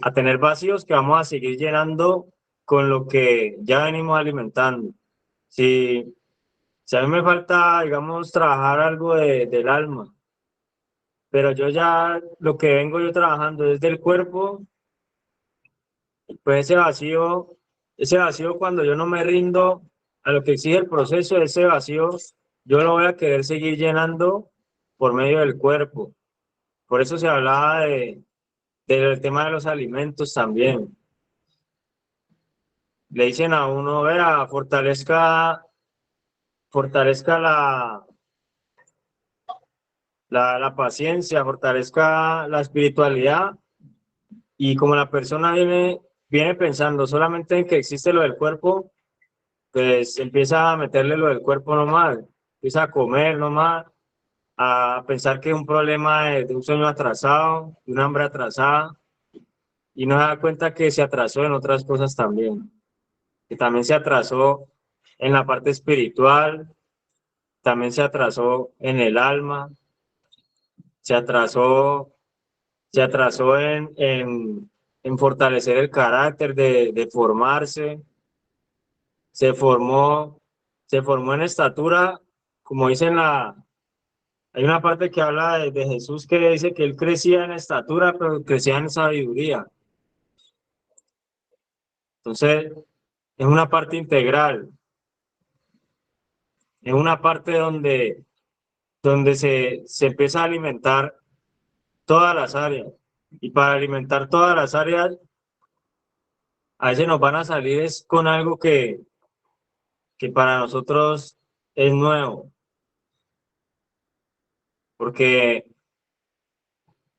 a tener vacíos que vamos a seguir llenando con lo que ya venimos alimentando. Si, si a mí me falta, digamos, trabajar algo del alma, pero yo ya lo que vengo yo trabajando desde el cuerpo, pues ese vacío cuando yo no me rindo a lo que exige el proceso, ese vacío yo lo voy a querer seguir llenando por medio del cuerpo. Por eso se hablaba del tema de los alimentos también. Le dicen a uno, vea, fortalezca la paciencia, fortalezca la espiritualidad. Y como la persona viene pensando solamente en que existe lo del cuerpo, pues empieza a meterle lo del cuerpo nomás, empieza a comer nomás, a pensar que es un problema de un sueño atrasado, de un hambre atrasada, y no se da cuenta que se atrasó en otras cosas también, que también se atrasó en la parte espiritual, también se atrasó en el alma, se atrasó, se atrasó en fortalecer el carácter, de formarse, se formó, se formó en estatura, como dicen hay una parte que habla de Jesús que dice que él crecía en estatura, pero crecía en sabiduría. Entonces, es una parte integral, es una parte donde se empieza a alimentar todas las áreas. Y para alimentar todas las áreas, a veces nos van a salir es con algo que para nosotros es nuevo, porque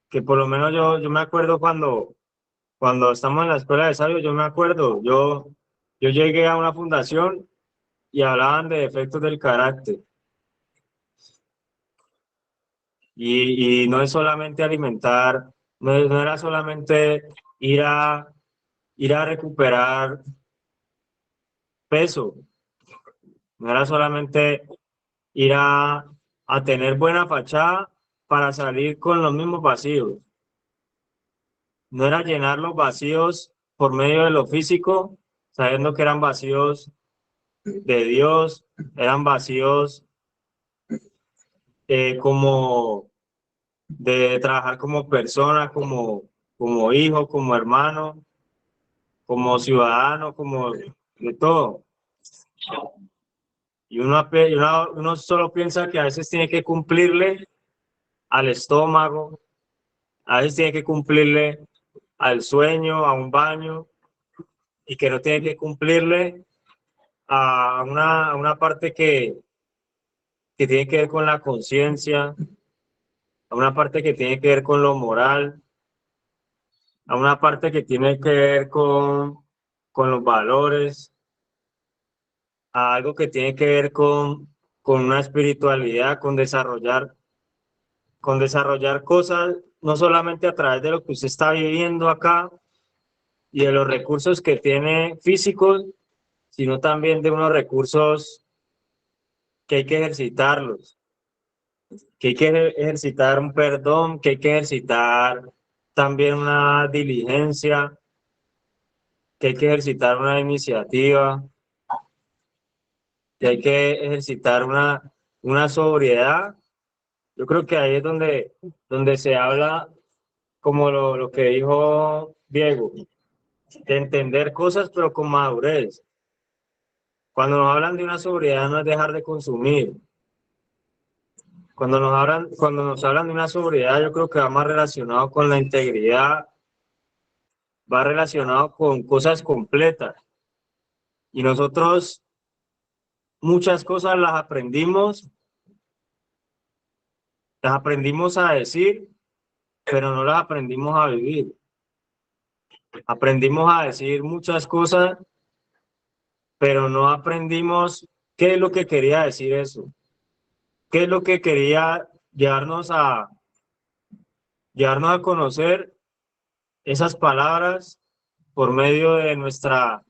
que por lo menos yo me acuerdo cuando estamos en la escuela de sabio, yo me acuerdo, yo llegué a una fundación y hablaban de defectos del carácter. Y no es solamente alimentar, no era solamente ir a recuperar peso, No era solamente ir a tener buena fachada para salir con los mismos vacíos. No era llenar los vacíos por medio de lo físico, sabiendo que eran vacíos de Dios, eran vacíos como de trabajar como persona, como hijo, como hermano, como ciudadano, como de todo. Y uno solo piensa que a veces tiene que cumplirle al estómago, a veces tiene que cumplirle al sueño, a un baño, y que no tiene que cumplirle a una parte que tiene que ver con la conciencia, a una parte que tiene que ver con lo moral, a una parte que tiene que ver con los valores, a algo que tiene que ver con una espiritualidad, con desarrollar cosas, no solamente a través de lo que usted está viviendo acá y de los recursos que tiene físicos, sino también de unos recursos que hay que ejercitarlos, que hay que ejercitar un perdón, que hay que ejercitar también una diligencia, que hay que ejercitar una iniciativa, que hay que ejercitar una sobriedad. Yo creo que ahí es donde se habla, como lo que dijo Diego, de entender cosas, pero con madurez. Cuando nos hablan de una sobriedad, no es dejar de consumir. Cuando nos hablan de una sobriedad, yo creo que va más relacionado con la integridad, va relacionado con cosas completas. Y nosotros muchas cosas las aprendimos a decir, pero no las aprendimos a vivir. Aprendimos a decir muchas cosas, pero no aprendimos qué es lo que quería decir eso, qué es lo que quería llevarnos a conocer esas palabras por medio de nuestra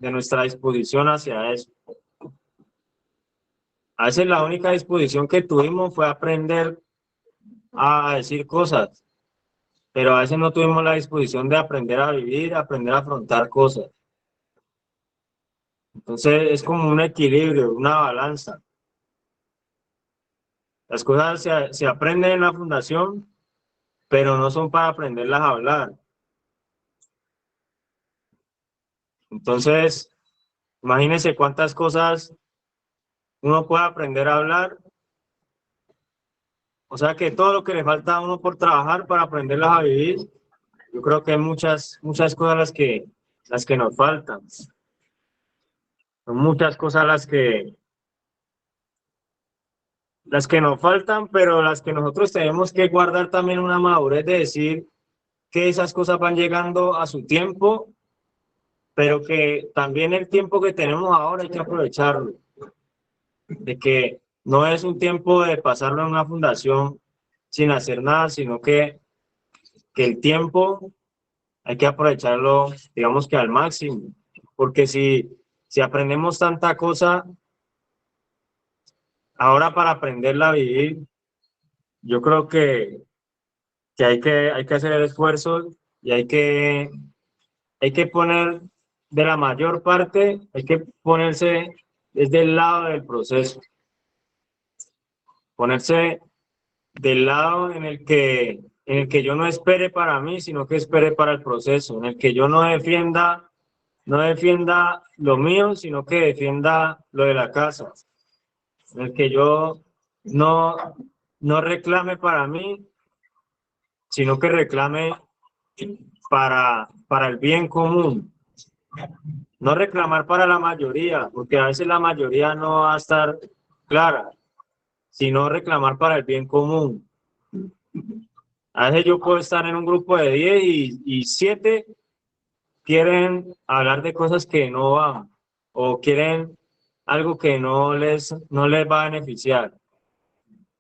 disposición hacia eso. A veces la única disposición que tuvimos fue aprender a decir cosas, pero a veces no tuvimos la disposición de aprender a vivir, aprender a afrontar cosas. Entonces es como un equilibrio, una balanza. Las cosas se aprenden en la fundación, pero no son para aprenderlas a hablar. Entonces, imagínense cuántas cosas uno puede aprender a hablar. O sea que todo lo que le falta a uno por trabajar para aprenderlas a vivir, yo creo que hay muchas cosas las que nos faltan. Son muchas cosas las que nos faltan, pero las que nosotros tenemos que guardar también una madurez de decir que esas cosas van llegando a su tiempo, pero que también el tiempo que tenemos ahora hay que aprovecharlo. De que no es un tiempo de pasarlo en una fundación sin hacer nada, sino que el tiempo hay que aprovecharlo, digamos que al máximo, porque si aprendemos tanta cosa ahora para aprenderla a vivir, yo creo que hay que hacer el esfuerzo y hay que poner de la mayor parte, hay que ponerse desde el lado del proceso, ponerse del lado en el que yo no espere para mí, sino que espere para el proceso, en el que yo no defienda lo mío, sino que defienda lo de la casa, en el que yo no, no reclame para mí, sino que reclame para el bien común. No reclamar para la mayoría, porque a veces la mayoría no va a estar clara, sino reclamar para el bien común. A veces yo puedo estar en un grupo de 10 y 7 quieren hablar de cosas que no van o quieren algo que no les va a beneficiar.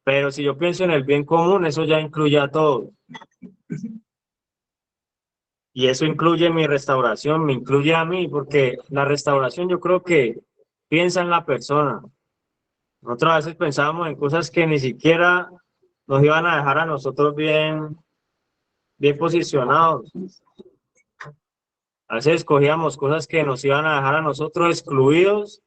Pero si yo pienso en el bien común, eso ya incluye a todos. Y eso incluye mi restauración, me incluye a mí, porque la restauración yo creo que piensa en la persona. Nosotros a veces pensábamos en cosas que ni siquiera nos iban a dejar a nosotros bien posicionados. A veces escogíamos cosas que nos iban a dejar a nosotros excluidos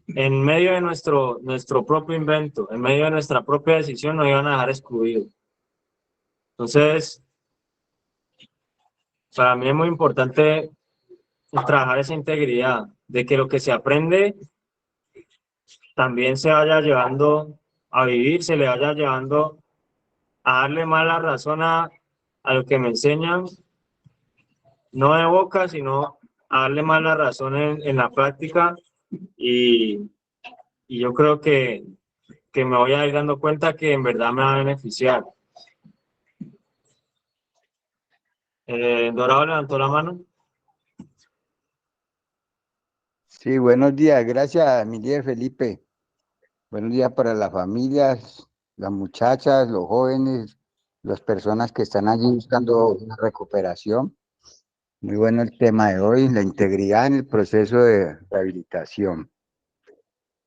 en medio de nuestro propio invento, en medio de nuestra propia decisión, nos iban a dejar excluidos. Entonces, para mí es muy importante trabajar esa integridad, de que lo que se aprende también se vaya llevando a vivir, se le vaya llevando a darle más la razón a lo que me enseñan, no de boca, sino a darle más la razón en la práctica y yo creo que me voy a ir dando cuenta que en verdad me va a beneficiar. Dorado levantó la mano. Sí, buenos días. Gracias, mi líder Felipe. Buenos días para las familias, las muchachas, los jóvenes, las personas que están allí buscando una recuperación. Muy bueno el tema de hoy, la integridad en el proceso de rehabilitación.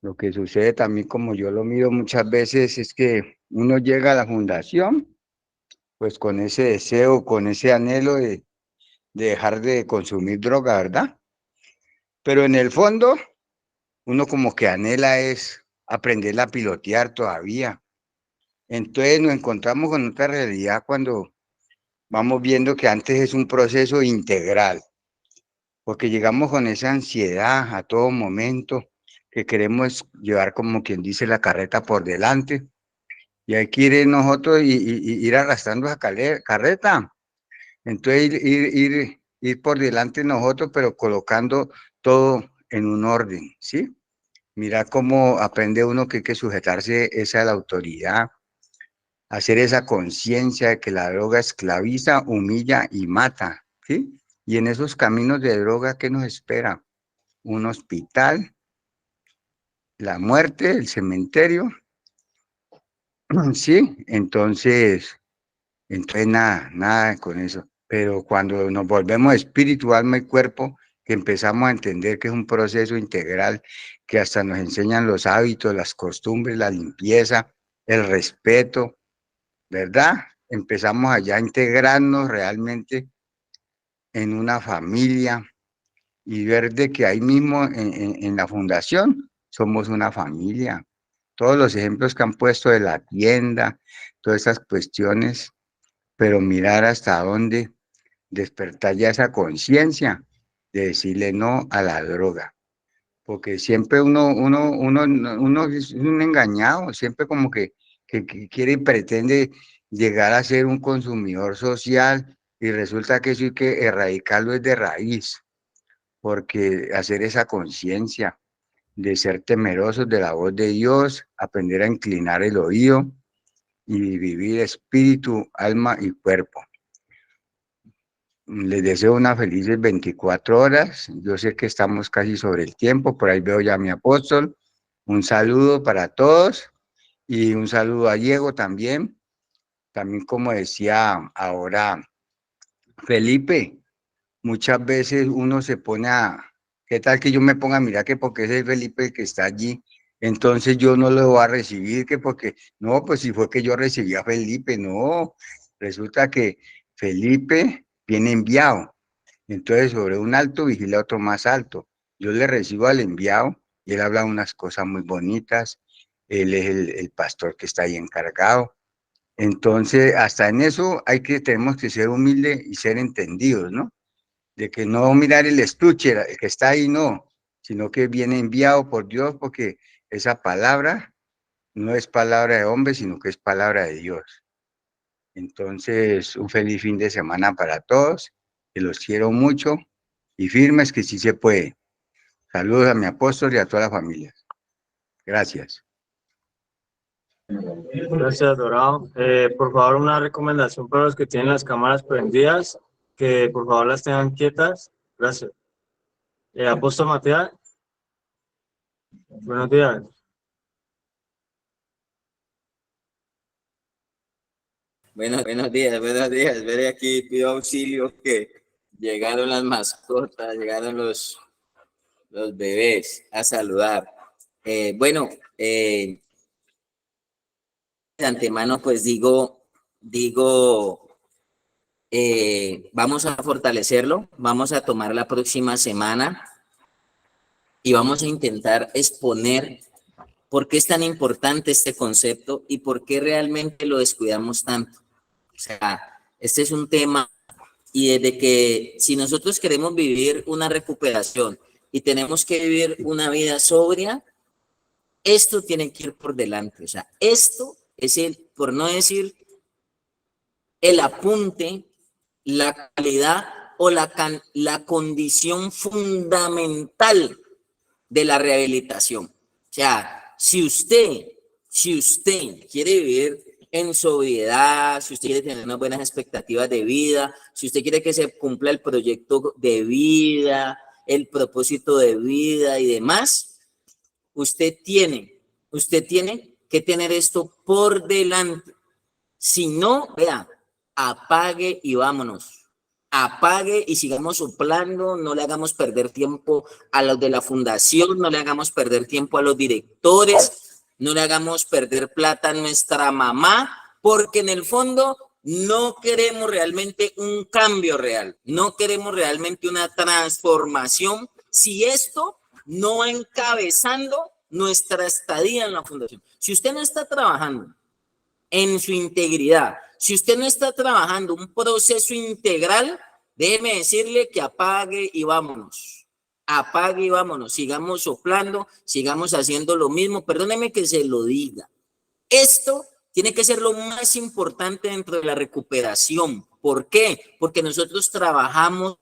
Lo que sucede también, como yo lo miro muchas veces, es que uno llega a la fundación, pues con ese deseo, con ese anhelo de dejar de consumir droga, ¿verdad? Pero en el fondo, uno como que anhela es aprender a pilotear todavía. Entonces nos encontramos con otra realidad cuando vamos viendo que antes es un proceso integral, porque llegamos con esa ansiedad a todo momento, que queremos llevar como quien dice la carreta por delante, y hay que ir nosotros y ir arrastrando esa carreta. Entonces ir por delante nosotros, pero colocando todo en un orden, ¿sí? Mira cómo aprende uno que hay que sujetarse esa a la autoridad, hacer esa conciencia de que la droga esclaviza, humilla y mata, ¿sí? Y en esos caminos de droga, ¿qué nos espera? Un hospital, la muerte, el cementerio, ¿sí? Entonces nada con eso. Pero cuando nos volvemos espíritu, alma y cuerpo, que empezamos a entender que es un proceso integral, que hasta nos enseñan los hábitos, las costumbres, la limpieza, el respeto, ¿verdad? Empezamos allá a integrarnos realmente en una familia y ver de que ahí mismo en la fundación somos una familia. Todos los ejemplos que han puesto de la tienda, todas esas cuestiones, pero mirar hasta dónde despertar ya esa conciencia de decirle no a la droga. Porque siempre uno es un engañado, siempre como que quiere y pretende llegar a ser un consumidor social y resulta que eso hay que erradicarlo es de raíz, porque hacer esa conciencia de ser temerosos de la voz de Dios, aprender a inclinar el oído y vivir espíritu, alma y cuerpo. Les deseo unas felices 24 horas. Yo sé que estamos casi sobre el tiempo. Por ahí veo ya a mi apóstol. Un saludo para todos y un saludo a Diego también. También como decía ahora Felipe, muchas veces uno se pone ¿qué tal que yo me ponga a mirar que porque es el Felipe el que está allí? Entonces yo no lo voy a recibir, que porque, no, pues si fue que yo recibí a Felipe, no. Resulta que Felipe viene enviado. Entonces, sobre un alto vigila otro más alto. Yo le recibo al enviado y él habla unas cosas muy bonitas. Él es el pastor que está ahí encargado. Entonces, hasta en eso tenemos que ser humildes y ser entendidos, ¿no? De que no mirar el estuche, el que está ahí, no, sino que viene enviado por Dios porque esa palabra no es palabra de hombre, sino que es palabra de Dios. Entonces, un feliz fin de semana para todos, que los quiero mucho y firmes que sí se puede. Saludos a mi apóstol y a toda la familia. Gracias. Gracias, Dorado. Por favor, una recomendación para los que tienen las cámaras prendidas, que por favor las tengan quietas. Gracias. Apóstol Matías, buenos días. Buenos días, buenos días. Veré aquí, pido auxilio que llegaron las mascotas, llegaron los bebés a saludar. Bueno, de antemano, pues vamos a fortalecerlo, vamos a tomar la próxima semana y vamos a intentar exponer por qué es tan importante este concepto y por qué realmente lo descuidamos tanto. O sea, este es un tema y desde que si nosotros queremos vivir una recuperación y tenemos que vivir una vida sobria, esto tiene que ir por delante. O sea, esto es por no decir el apunte, la calidad o la condición fundamental de la rehabilitación. O sea, si usted quiere vivir en sobriedad, si usted quiere tener unas buenas expectativas de vida, si usted quiere que se cumpla el proyecto de vida, el propósito de vida y demás, usted tiene que tener esto por delante. Si no, vea, apague y vámonos. Apague y sigamos soplando, no le hagamos perder tiempo a los de la fundación, no le hagamos perder tiempo a los directores, no le hagamos perder plata a nuestra mamá, porque en el fondo no queremos realmente un cambio real, no queremos realmente una transformación si esto no va encabezando nuestra estadía en la fundación. Si usted no está trabajando en su integridad, si usted no está trabajando un proceso integral, déjeme decirle que apague y vámonos. Apague y vámonos. Sigamos soplando, sigamos haciendo lo mismo. Perdóneme que se lo diga. Esto tiene que ser lo más importante dentro de la recuperación. ¿Por qué? Porque nosotros trabajamos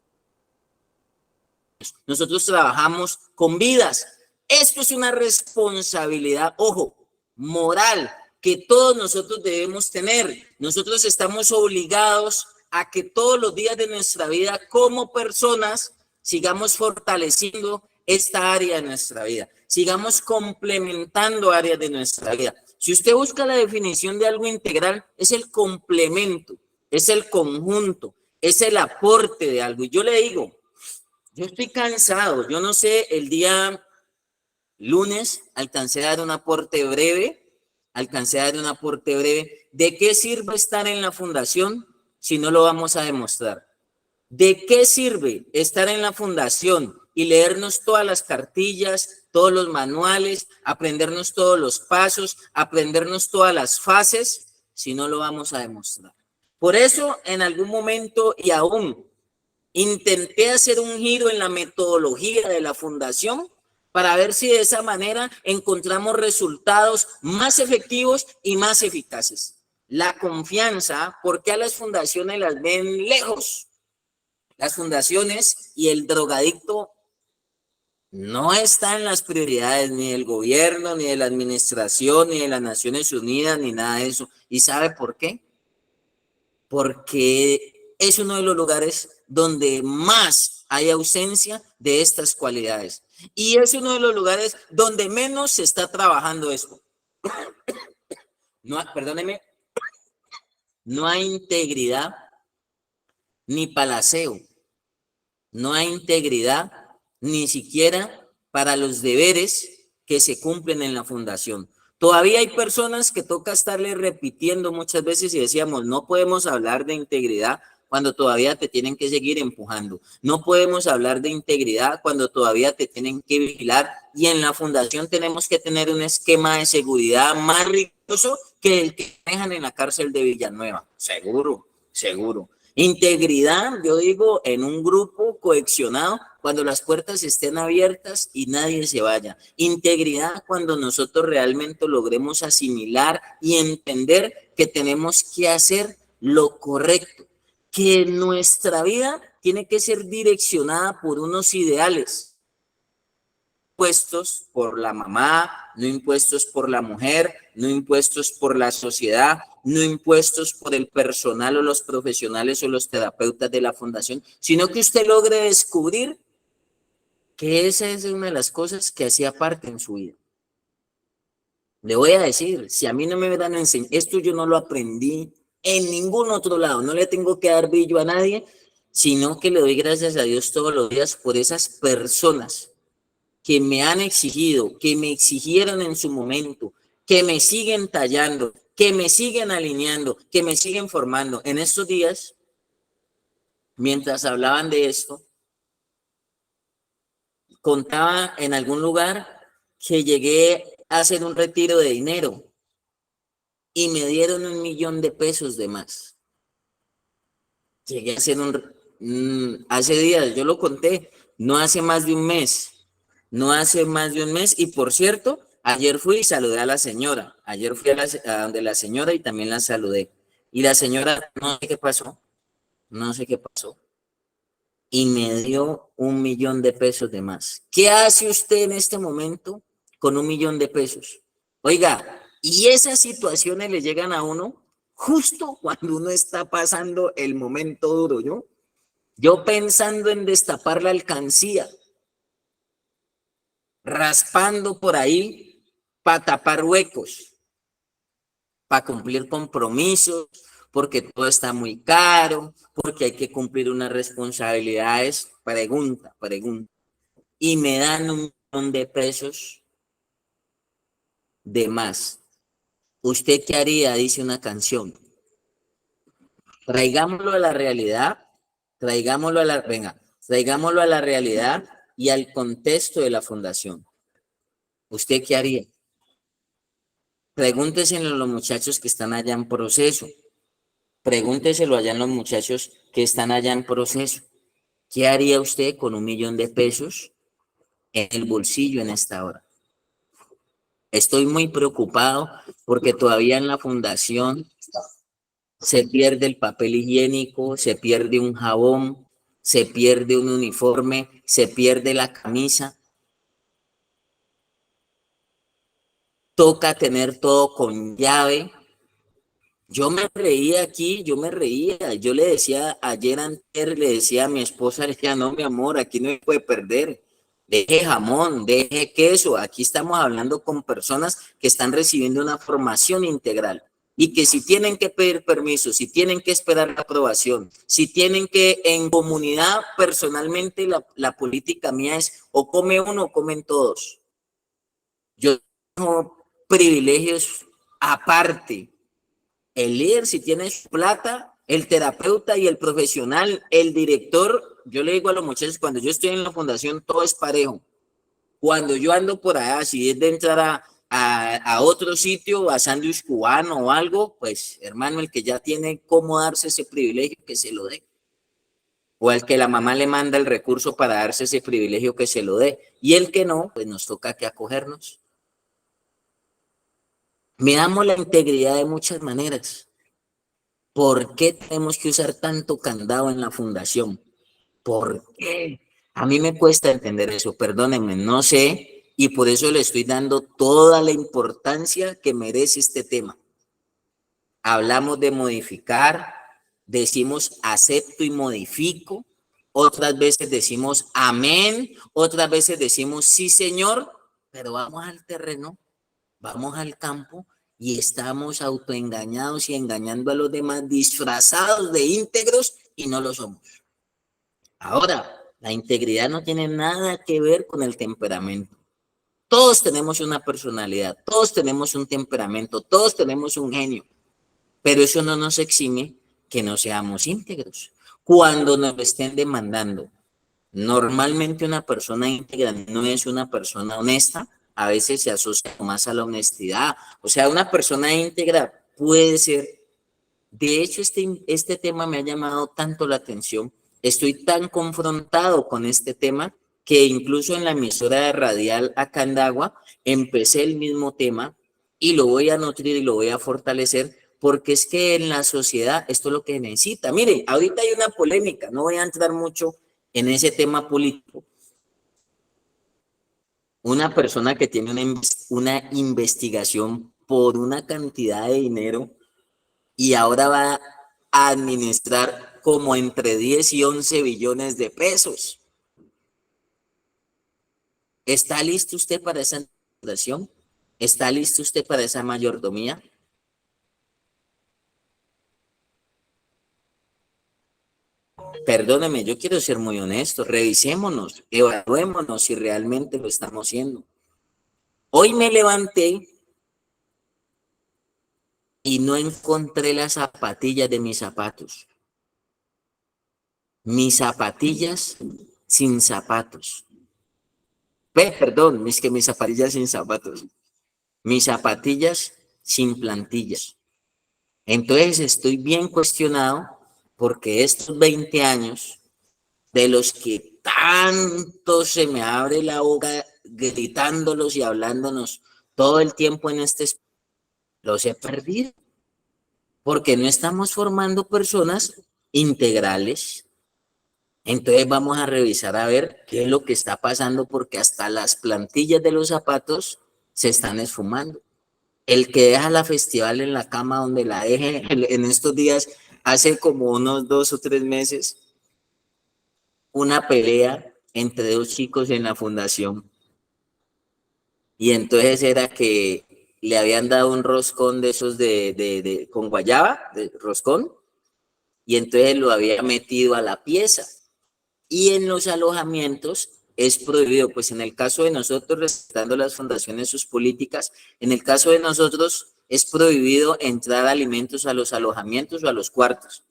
con vidas. Esto es una responsabilidad, ojo, moral, que todos nosotros debemos tener. Nosotros estamos obligados a que todos los días de nuestra vida como personas sigamos fortaleciendo esta área de nuestra vida, sigamos complementando áreas de nuestra vida. Si usted busca la definición de algo integral, es el complemento, es el conjunto, es el aporte de algo. Y yo le digo, yo estoy cansado, yo no sé, el día lunes alcancé a dar un aporte breve. ¿De qué sirve estar en la fundación si no lo vamos a demostrar? ¿De qué sirve estar en la fundación y leernos todas las cartillas, todos los manuales, aprendernos todos los pasos, aprendernos todas las fases, si no lo vamos a demostrar? Por eso, en algún momento y aún intenté hacer un giro en la metodología de la fundación para ver si de esa manera encontramos resultados más efectivos y más eficaces. La confianza, ¿por qué a las fundaciones las ven lejos? Las fundaciones y el drogadicto no están en las prioridades ni del gobierno, ni de la administración, ni de las Naciones Unidas, ni nada de eso. ¿Y sabe por qué? Porque es uno de los lugares donde más hay ausencia de estas cualidades. Y es uno de los lugares donde menos se está trabajando esto. No, perdóneme, no hay integridad ni palaceo. No hay integridad ni siquiera para los deberes que se cumplen en la fundación. Todavía hay personas que toca estarle repitiendo muchas veces y decíamos, no podemos hablar de integridad cuando todavía te tienen que seguir empujando. No podemos hablar de integridad cuando todavía te tienen que vigilar, y en la fundación tenemos que tener un esquema de seguridad más riguroso que el que manejan en la cárcel de Villanueva. Seguro, seguro. Integridad, yo digo, en un grupo cohesionado, cuando las puertas estén abiertas y nadie se vaya. Integridad cuando nosotros realmente logremos asimilar y entender que tenemos que hacer lo correcto, que nuestra vida tiene que ser direccionada por unos ideales, impuestos por la mamá, no impuestos por la mujer, no impuestos por la sociedad, no impuestos por el personal o los profesionales o los terapeutas de la fundación, sino que usted logre descubrir que esa es una de las cosas que hacía parte en su vida. Le voy a decir, si a mí no me hubieran enseñado, esto yo no lo aprendí en ningún otro lado, no le tengo que dar brillo a nadie, sino que le doy gracias a Dios todos los días por esas personas que me han exigido, que me exigieron en su momento, que me siguen tallando, que me siguen alineando, que me siguen formando. En estos días, mientras hablaban de esto, contaba en algún lugar que llegué a hacer un retiro de dinero y me dieron 1.000.000 de pesos de más. Llegué a hacer hace días, yo lo conté, no hace más de un mes. No hace más de un mes, y por cierto, ayer fui y saludé a la señora. Ayer fui a donde la señora y también la saludé. Y la señora, no sé qué pasó, y me dio 1.000.000 de pesos de más. ¿Qué hace usted en este momento con 1.000.000 de pesos? Oiga, y esas situaciones le llegan a uno justo cuando uno está pasando el momento duro, yo pensando en destapar la alcancía, raspando por ahí para tapar huecos, para cumplir compromisos, porque todo está muy caro, porque hay que cumplir unas responsabilidades. Pregunta. Y me dan 1.000.000 de pesos de más. ¿Usted qué haría? Dice una canción. Traigámoslo a la realidad, traigámoslo a la realidad y al contexto de la fundación. ¿Usted qué haría? Pregúnteselo a los muchachos que están allá en proceso. Pregúnteselo allá a los muchachos que están allá en proceso. ¿Qué haría usted con 1.000.000 de pesos en el bolsillo en esta hora? Estoy muy preocupado porque todavía en la fundación se pierde el papel higiénico, se pierde un jabón, se pierde un uniforme, se pierde la camisa. Toca tener todo con llave. Yo me reía aquí, yo le decía antes, le decía a mi esposa, le decía, no, mi amor, aquí no se puede perder, deje jamón, deje queso, aquí estamos hablando con personas que están recibiendo una formación integral y que si tienen que pedir permiso, si tienen que esperar la aprobación, si tienen que en comunidad, personalmente la política mía es o come uno o comen todos. Yo tengo privilegios aparte. El líder, si tiene su plata, el terapeuta y el profesional, el director, yo le digo a los muchachos, cuando yo estoy en la fundación, todo es parejo. Cuando yo ando por allá, si es de entrar a otro sitio, a sándwich cubano o algo, pues hermano, el que ya tiene cómo darse ese privilegio, que se lo dé. O al que la mamá le manda el recurso para darse ese privilegio, que se lo dé. Y el que no, pues nos toca que acogernos. Miramos la integridad de muchas maneras. ¿Por qué tenemos que usar tanto candado en la fundación? ¿Por qué? A mí me cuesta entender eso, perdónenme, no sé, y por eso le estoy dando toda la importancia que merece este tema. Hablamos de modificar, decimos acepto y modifico, otras veces decimos amén, otras veces decimos sí, señor, pero vamos al terreno, vamos al campo y estamos autoengañados y engañando a los demás, disfrazados de íntegros y no lo somos. Ahora, la integridad no tiene nada que ver con el temperamento. Todos tenemos una personalidad, todos tenemos un temperamento, todos tenemos un genio, pero eso no nos exime que no seamos íntegros. Cuando nos estén demandando, normalmente una persona íntegra no es una persona honesta, a veces se asocia más a la honestidad. O sea, una persona íntegra puede ser. De hecho, este tema me ha llamado tanto la atención. Estoy tan confrontado con este tema que incluso en la emisora de radial acá en Dagua empecé el mismo tema y lo voy a nutrir y lo voy a fortalecer porque es que en la sociedad esto es lo que necesita. Miren, ahorita hay una polémica, no voy a entrar mucho en ese tema político. Una persona que tiene una investigación por una cantidad de dinero y ahora va a administrar como entre 10 y 11 billones de pesos. ¿Está listo usted para esa administración? ¿Está listo usted para esa mayordomía? perdóneme, yo quiero ser muy honesto, revisémonos, evaluémonos si realmente lo estamos haciendo. Hoy me levanté y no encontré las zapatillas de mis zapatos. Mis zapatillas sin zapatos. Perdón, es que mis zapatillas sin zapatos. Mis zapatillas sin plantillas. Entonces estoy bien cuestionado porque estos 20 años de los que tanto se me abre la boca gritándolos y hablándonos todo el tiempo en los he perdido. Porque no estamos formando personas integrales. Entonces vamos a revisar a ver qué es lo que está pasando porque hasta las plantillas de los zapatos se están esfumando. El que deja la festival en la cama donde la deje en estos días, hace como unos 2 o 3 meses, una pelea entre 2 chicos en la fundación. Y entonces era que le habían dado un roscón de esos con guayaba, de roscón, y entonces lo había metido a la pieza. Y en los alojamientos es prohibido, pues en el caso de nosotros, respetando las fundaciones, sus políticas, en el caso de nosotros es prohibido entrar alimentos a los alojamientos o a los cuartos.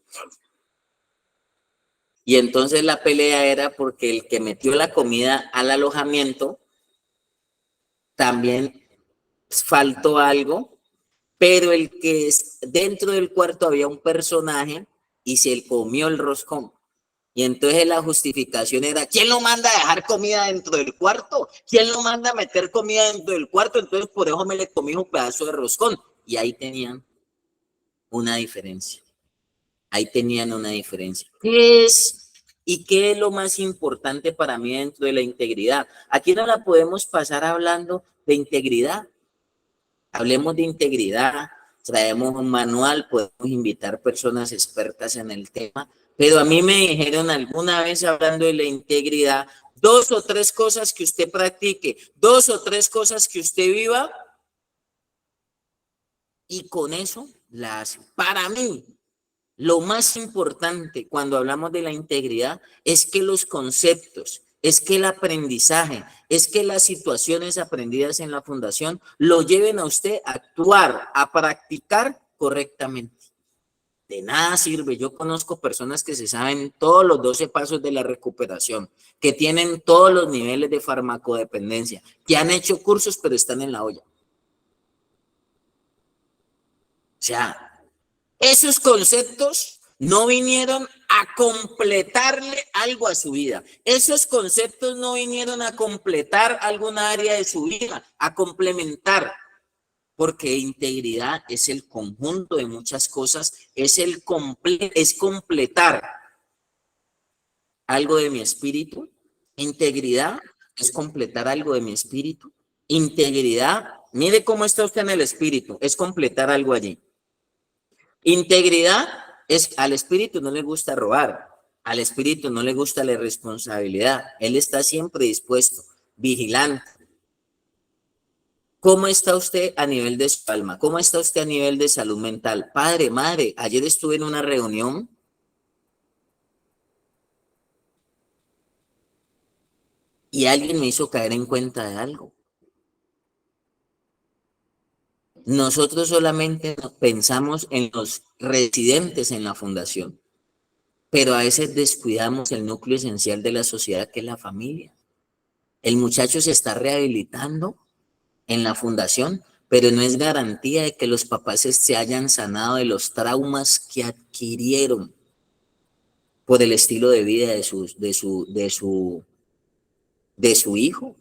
Y entonces la pelea era porque el que metió la comida al alojamiento también faltó algo, pero el que dentro del cuarto había un personaje y se comió el roscón. Y entonces la justificación era, ¿quién lo manda a dejar comida dentro del cuarto? ¿Quién lo manda a meter comida dentro del cuarto? Entonces por eso me le comí un pedazo de roscón. Y ahí tenían una diferencia. Ahí tenían una diferencia. ¿Qué es y qué es lo más importante para mí dentro de la integridad? Aquí no la podemos pasar hablando de integridad. Hablemos de integridad, traemos un manual, podemos invitar personas expertas en el tema, pero a mí me dijeron alguna vez hablando de la integridad, 2 o 3 cosas que usted practique, 2 o 3 cosas que usted viva y con eso la hace. Para mí, lo más importante cuando hablamos de la integridad es que los conceptos, es que el aprendizaje, es que las situaciones aprendidas en la fundación lo lleven a usted a actuar, a practicar correctamente. De nada sirve. Yo conozco personas que se saben todos los 12 pasos de la recuperación, que tienen todos los niveles de farmacodependencia, que han hecho cursos pero están en la olla. O sea, esos conceptos no vinieron a completarle algo a su vida. Esos conceptos no vinieron a completar alguna área de su vida, a complementar. Porque integridad es el conjunto de muchas cosas, es completar algo de mi espíritu. Integridad es completar algo de mi espíritu. Integridad, mire cómo está usted en el espíritu, es completar algo allí. Integridad es, al espíritu no le gusta robar, al espíritu no le gusta la irresponsabilidad, él está siempre dispuesto, vigilante. ¿Cómo está usted a nivel de su alma? ¿Cómo está usted a nivel de salud mental? Padre, madre, ayer estuve en una reunión y alguien me hizo caer en cuenta de algo. Nosotros solamente pensamos en los residentes en la fundación, pero a veces descuidamos el núcleo esencial de la sociedad, que es la familia. El muchacho se está rehabilitando en la fundación, pero no es garantía de que los papás se hayan sanado de los traumas que adquirieron por el estilo de vida de su hijo.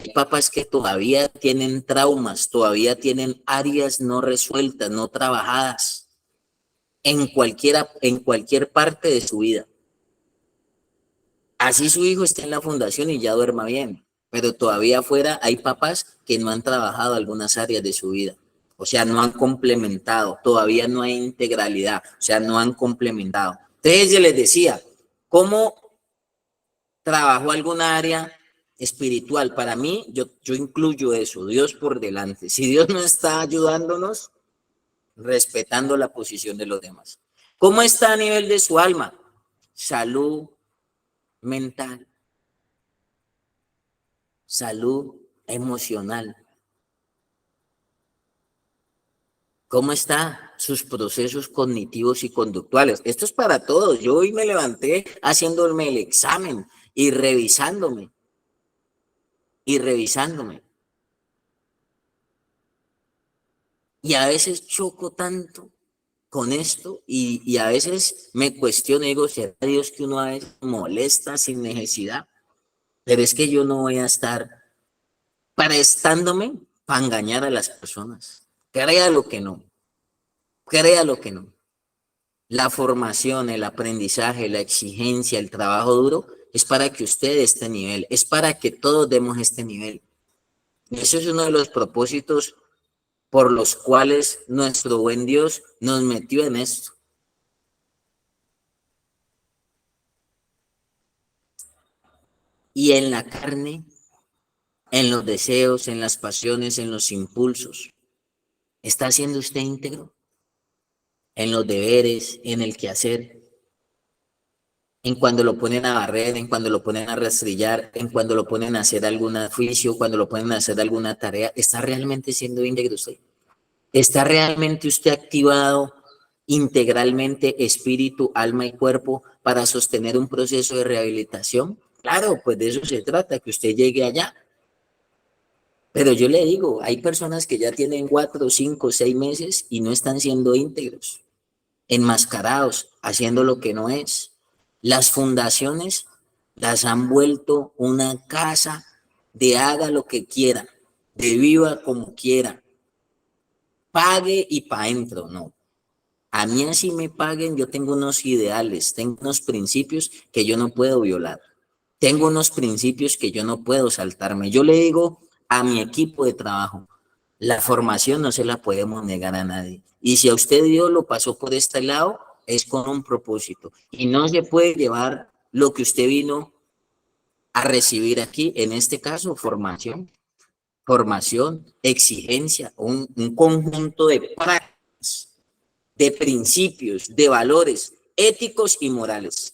Hay papás que todavía tienen traumas, todavía tienen áreas no resueltas, no trabajadas en cualquier parte de su vida. Así su hijo está en la fundación y ya duerma bien, pero todavía afuera hay papás que no han trabajado algunas áreas de su vida. O sea, no han complementado, todavía no hay integralidad, o sea, no han complementado. Entonces yo les decía, ¿cómo trabajó alguna área espiritual? Para mí, yo incluyo eso, Dios por delante. Si Dios no está ayudándonos, respetando la posición de los demás. ¿Cómo está a nivel de su alma? salud mental, salud emocional. ¿Cómo están sus procesos cognitivos y conductuales? Esto es para todos. Yo hoy me levanté haciéndome el examen y revisándome. Y a veces choco tanto con esto y a veces me cuestiono y digo, ¿será Dios que uno a veces molesta sin necesidad? Pero es que yo no voy a estar prestándome para engañar a las personas. Créalo que no. La formación, el aprendizaje, la exigencia, el trabajo duro es para que usted dé este nivel, es para que todos demos este nivel. Y eso es uno de los propósitos por los cuales nuestro buen Dios nos metió en esto. Y en la carne, en los deseos, en las pasiones, en los impulsos, ¿está siendo usted íntegro? En los deberes, en el quehacer, en cuando lo ponen a barrer, en cuando lo ponen a rastrillar, en cuando lo ponen a hacer algún oficio, cuando lo ponen a hacer alguna tarea, ¿está realmente siendo íntegro usted? ¿Está realmente usted activado integralmente espíritu, alma y cuerpo para sostener un proceso de rehabilitación? Claro, pues de eso se trata, que usted llegue allá. Pero yo le digo, hay personas que ya tienen 4, 5, 6 meses y no están siendo íntegros, enmascarados, haciendo lo que no es. Las fundaciones las han vuelto una casa de haga lo que quiera, de viva como quiera, pague y pa' dentro, no. A mí así me paguen, yo tengo unos ideales, tengo unos principios que yo no puedo violar. Tengo unos principios que yo no puedo saltarme. Yo le digo a mi equipo de trabajo, la formación no se la podemos negar a nadie. Y si a usted Dios lo pasó por este lado, es con un propósito. Y no se puede llevar lo que usted vino a recibir aquí, en este caso, formación, exigencia, un conjunto de prácticas, de principios, de valores éticos y morales.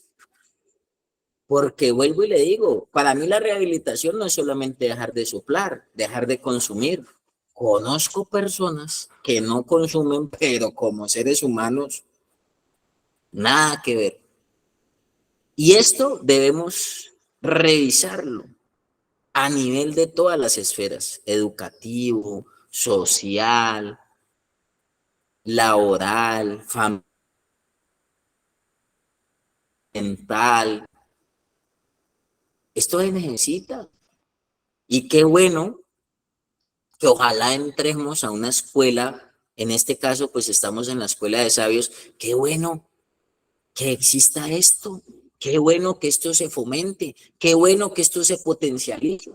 Porque vuelvo y le digo, para mí la rehabilitación no es solamente dejar de soplar, dejar de consumir. Conozco personas que no consumen, pero como seres humanos, nada que ver. Y esto debemos revisarlo a nivel de todas las esferas, educativo, social, laboral, mental. Esto se necesita. Y qué bueno que ojalá entremos a una escuela, en este caso pues estamos en la escuela de sabios, qué bueno que exista esto, qué bueno que esto se fomente, qué bueno que esto se potencialice.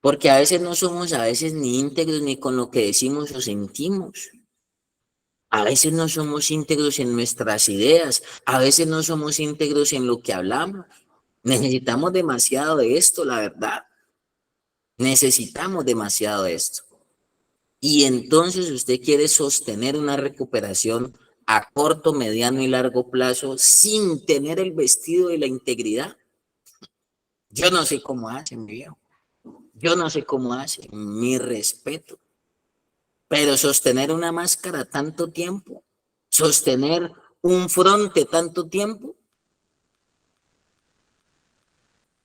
Porque a veces no somos ni íntegros ni con lo que decimos o sentimos. A veces no somos íntegros en nuestras ideas, a veces no somos íntegros en lo que hablamos. Necesitamos demasiado de esto, la verdad. Necesitamos demasiado de esto. Y entonces usted quiere sostener una recuperación a corto, mediano y largo plazo sin tener el vestido de la integridad. Yo no sé cómo hacen, mi viejo. Yo no sé cómo hacen, mi respeto. Pero sostener una máscara tanto tiempo, sostener un fronte tanto tiempo,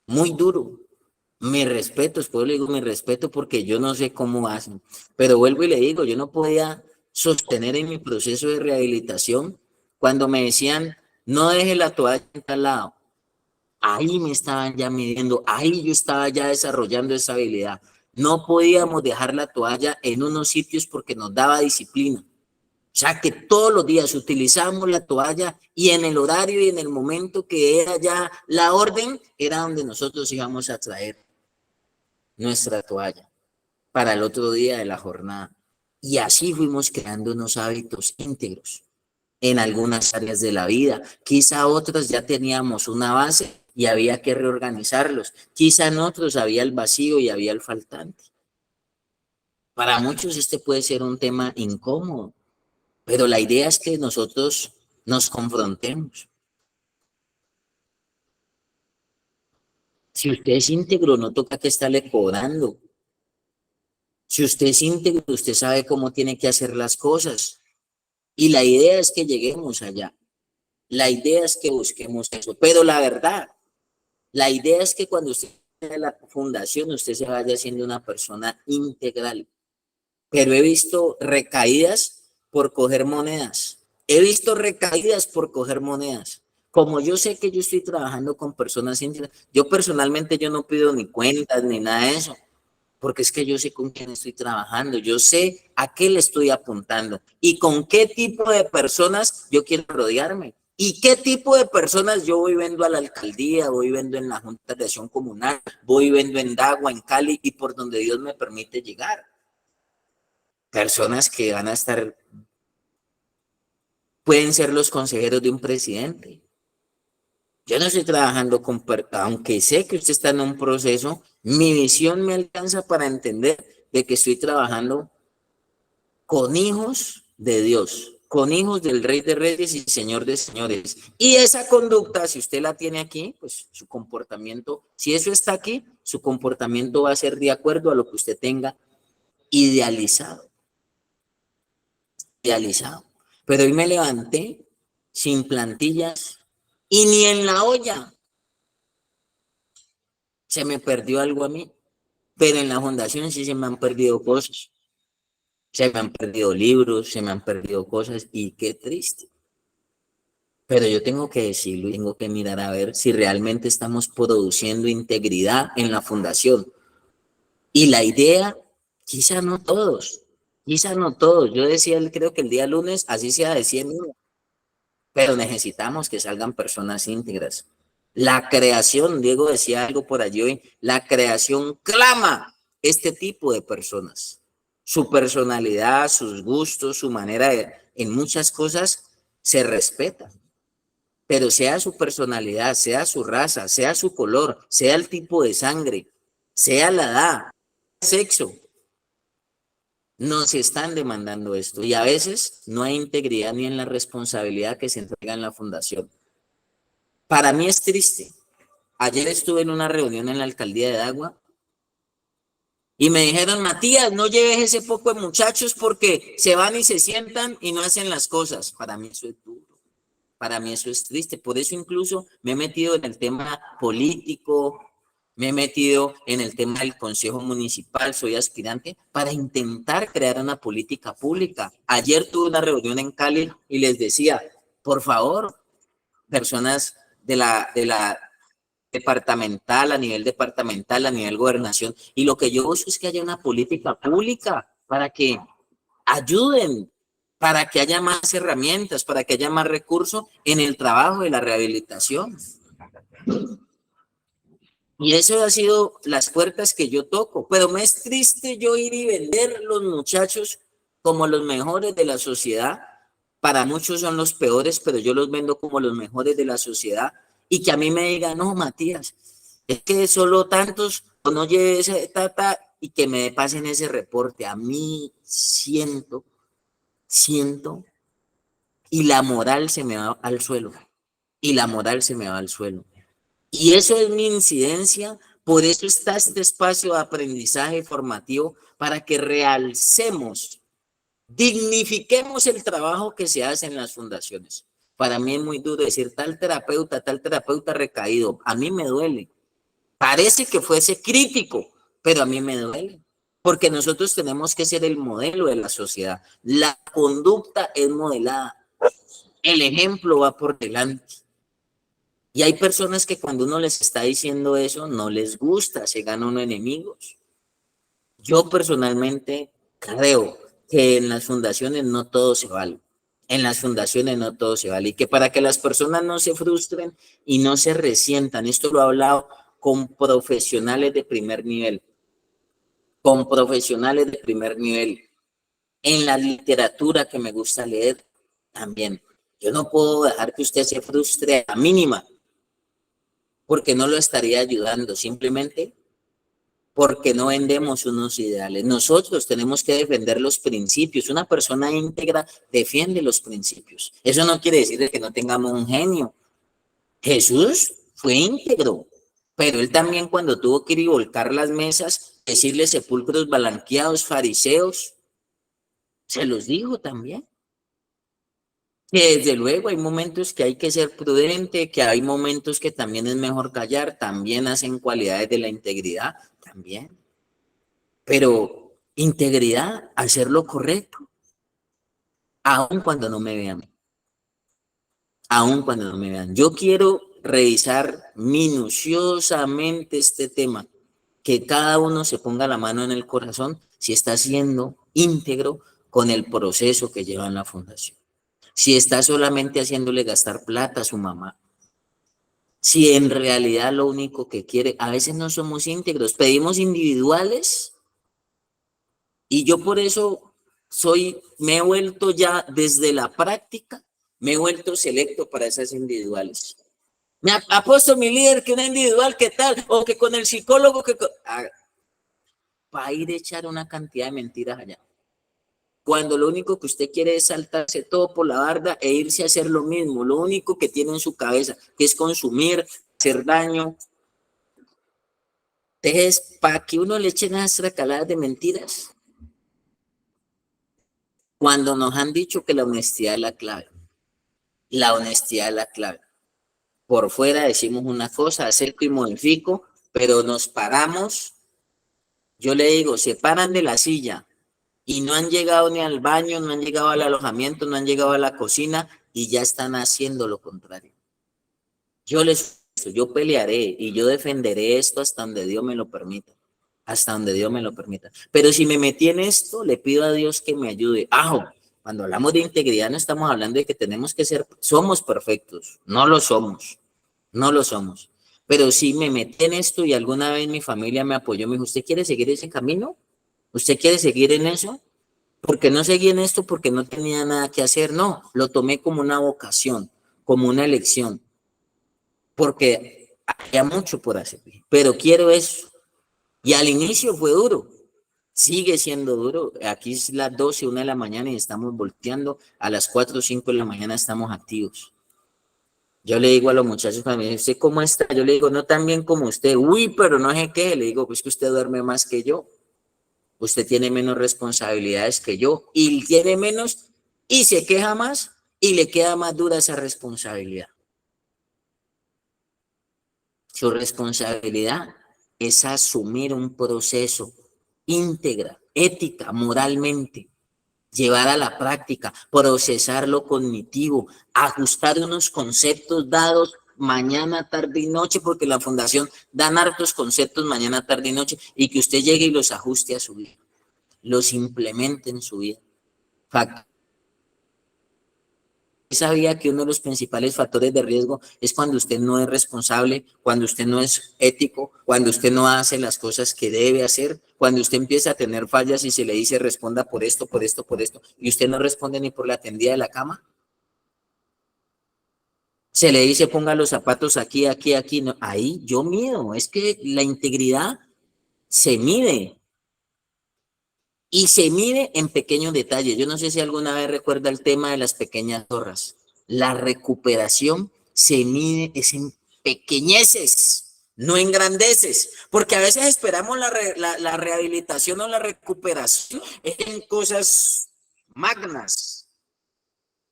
muy duro. Mi respeto, después le digo mi respeto porque yo no sé cómo hacen. Pero vuelvo y le digo, yo no podía sostener en mi proceso de rehabilitación cuando me decían, no deje la toalla en tal lado. Ahí me estaban ya midiendo, ahí yo estaba ya desarrollando esa habilidad. No podíamos dejar la toalla en unos sitios porque nos daba disciplina. O sea que todos los días utilizamos la toalla y en el horario y en el momento que era ya la orden, era donde nosotros íbamos a traer nuestra toalla para el otro día de la jornada. Y así fuimos creando unos hábitos íntegros en algunas áreas de la vida. Quizá otras ya teníamos una base y había que reorganizarlos. Quizá en otros había el vacío y había el faltante. Para muchos este puede ser un tema incómodo, pero la idea es que nosotros nos confrontemos. Si usted es íntegro, no toca que estarle cobrando. Si usted es íntegro, usted sabe cómo tiene que hacer las cosas. Y la idea es que lleguemos allá. La idea es que busquemos eso. Pero la idea es que cuando usted esté en la fundación, usted se vaya siendo una persona integral. Pero he visto recaídas por coger monedas. He visto recaídas por coger monedas. Como yo sé que yo estoy trabajando con personas íntegras, yo personalmente yo no pido ni cuentas ni nada de eso, porque es que yo sé con quién estoy trabajando, yo sé a qué le estoy apuntando y con qué tipo de personas yo quiero rodearme. ¿Y qué tipo de personas yo voy viendo a la alcaldía, voy viendo en la Junta de Acción Comunal, voy viendo en Dagua, en Cali y por donde Dios me permite llegar? Personas que van a estar, pueden ser los consejeros de un presidente. Yo no estoy trabajando con, aunque sé que usted está en un proceso, mi visión me alcanza para entender de que estoy trabajando con hijos de Dios, con hijos del Rey de Reyes y Señor de Señores. Y esa conducta, si usted la tiene aquí, pues su comportamiento, si eso está aquí, su comportamiento va a ser de acuerdo a lo que usted tenga idealizado. Pero hoy me levanté sin plantillas y ni en la olla. Se me perdió algo a mí, pero en la fundación sí se me han perdido cosas. Se me han perdido libros, se me han perdido cosas y qué triste. Pero yo tengo que decirlo y tengo que mirar a ver si realmente estamos produciendo integridad en la fundación. Y la idea, quizá no todos. Yo decía, creo que el día lunes, así sea de 100 mil, pero necesitamos que salgan personas íntegras. La creación, Diego decía algo por allí hoy, la creación clama este tipo de personas. Su personalidad, sus gustos, su manera en muchas cosas se respeta. Pero sea su personalidad, sea su raza, sea su color, sea el tipo de sangre, sea la edad, sexo, nos están demandando esto. Y a veces no hay integridad ni en la responsabilidad que se entrega en la fundación. Para mí es triste. Ayer estuve en una reunión en la alcaldía de Dagua y me dijeron, Matías, no lleves ese poco de muchachos porque se van y se sientan y no hacen las cosas. Para mí eso es duro. Para mí eso es triste. Por eso incluso me he metido en el tema político, me he metido en el tema del Consejo Municipal, soy aspirante, para intentar crear una política pública. Ayer tuve una reunión en Cali y les decía, por favor, personas de la departamental, a nivel gobernación, y lo que yo busco es que haya una política pública para que ayuden, para que haya más herramientas, para que haya más recursos en el trabajo de la rehabilitación. Y eso ha sido las puertas que yo toco, pero me es triste yo ir y vender los muchachos como los mejores de la sociedad. Para muchos son los peores, pero yo los vendo como los mejores de la sociedad y que a mí me digan, no, Matías, es que solo tantos, o no lleve ese tata y que me pasen ese reporte. A mí siento, y la moral se me va al suelo, Y eso es mi incidencia, por eso está este espacio de aprendizaje formativo, para que realcemos, dignifiquemos el trabajo que se hace en las fundaciones. Para mí es muy duro decir tal terapeuta recaído. A mí me duele. Parece que fuese crítico, pero a mí me duele. Porque nosotros tenemos que ser el modelo de la sociedad. La conducta es modelada. El ejemplo va por delante. Y hay personas que cuando uno les está diciendo eso, no les gusta, se gana uno enemigos. Yo personalmente creo que en las fundaciones no todo se vale. Y que para que las personas no se frustren y no se resientan, esto lo he hablado con profesionales de primer nivel. En la literatura que me gusta leer también. Yo no puedo dejar que usted se frustre a la mínima, porque no lo estaría ayudando, simplemente porque no vendemos unos ideales. Nosotros tenemos que defender los principios. Una persona íntegra defiende los principios. Eso no quiere decir que no tengamos un genio. Jesús fue íntegro. Pero él también cuando tuvo que ir y volcar las mesas, decirle sepulcros blanqueados, fariseos, se los dijo también. Que desde luego hay momentos que hay que ser prudente, que hay momentos que también es mejor callar, también hacen cualidades de la integridad, también. Pero integridad, hacer lo correcto, aun cuando no me vean. Aun cuando no me vean. Yo quiero revisar minuciosamente este tema, que cada uno se ponga la mano en el corazón si está siendo íntegro con el proceso que lleva en la fundación. Si está solamente haciéndole gastar plata a su mamá. Si en realidad lo único que quiere, a veces no somos íntegros, pedimos individuales y yo por eso me he vuelto ya desde la práctica, me he vuelto selecto para esas individuales. Me apuesto mi líder que una individual, ¿qué tal? O que con el psicólogo, para ir a echar una cantidad de mentiras allá. Cuando lo único que usted quiere es saltarse todo por la barda e irse a hacer lo mismo, lo único que tiene en su cabeza, que es consumir, hacer daño. Entonces, para que uno le eche esas tracaladas de mentiras, cuando nos han dicho que la honestidad es la clave, la honestidad es la clave. Por fuera decimos una cosa, acepto y modifico, pero nos paramos, yo le digo, se paran de la silla, y no han llegado ni al baño, no han llegado al alojamiento, no han llegado a la cocina y ya están haciendo lo contrario. Yo pelearé y yo defenderé esto hasta donde Dios me lo permita. Hasta donde Dios me lo permita. Pero si me metí en esto, le pido a Dios que me ayude. Cuando hablamos de integridad no estamos hablando de que tenemos que somos perfectos. No lo somos. No lo somos. Pero si me metí en esto y alguna vez mi familia me apoyó, me dijo, ¿usted quiere seguir ese camino? ¿Usted quiere seguir en eso? Porque no seguí en esto porque no tenía nada que hacer. No, lo tomé como una vocación, como una elección. Porque había mucho por hacer. Pero quiero eso. Y al inicio fue duro. Sigue siendo duro. Aquí es las 12, 1 de la mañana y estamos volteando. A las 4 o 5 de la mañana estamos activos. Yo le digo a los muchachos cuando me dicen, ¿usted cómo está? Yo le digo, no tan bien como usted. Uy, pero no sé qué. Le digo, pues que usted duerme más que yo. Usted tiene menos responsabilidades que yo y tiene menos y se queja más y le queda más dura esa responsabilidad. Su responsabilidad es asumir un proceso íntegra, ética, moralmente, llevar a la práctica, procesar lo cognitivo, ajustar unos conceptos dados mañana, tarde y noche, porque la fundación dan hartos conceptos mañana, tarde y noche, y que usted llegue y los ajuste a su vida, los implemente en su vida. Sabía que uno de los principales factores de riesgo es cuando usted no es responsable, cuando usted no es ético, cuando usted no hace las cosas que debe hacer, cuando usted empieza a tener fallas y se le dice responda por esto, por esto, por esto, y usted no responde ni por la tendida de la cama. Se le dice ponga los zapatos aquí, aquí, aquí, no, ahí yo mido. Es que la integridad se mide. Y se mide en pequeños detalles. Yo no sé si alguna vez recuerda el tema de las pequeñas zorras. La recuperación se mide es en pequeñeces, no en grandeces. Porque a veces esperamos la rehabilitación o la recuperación en cosas magnas.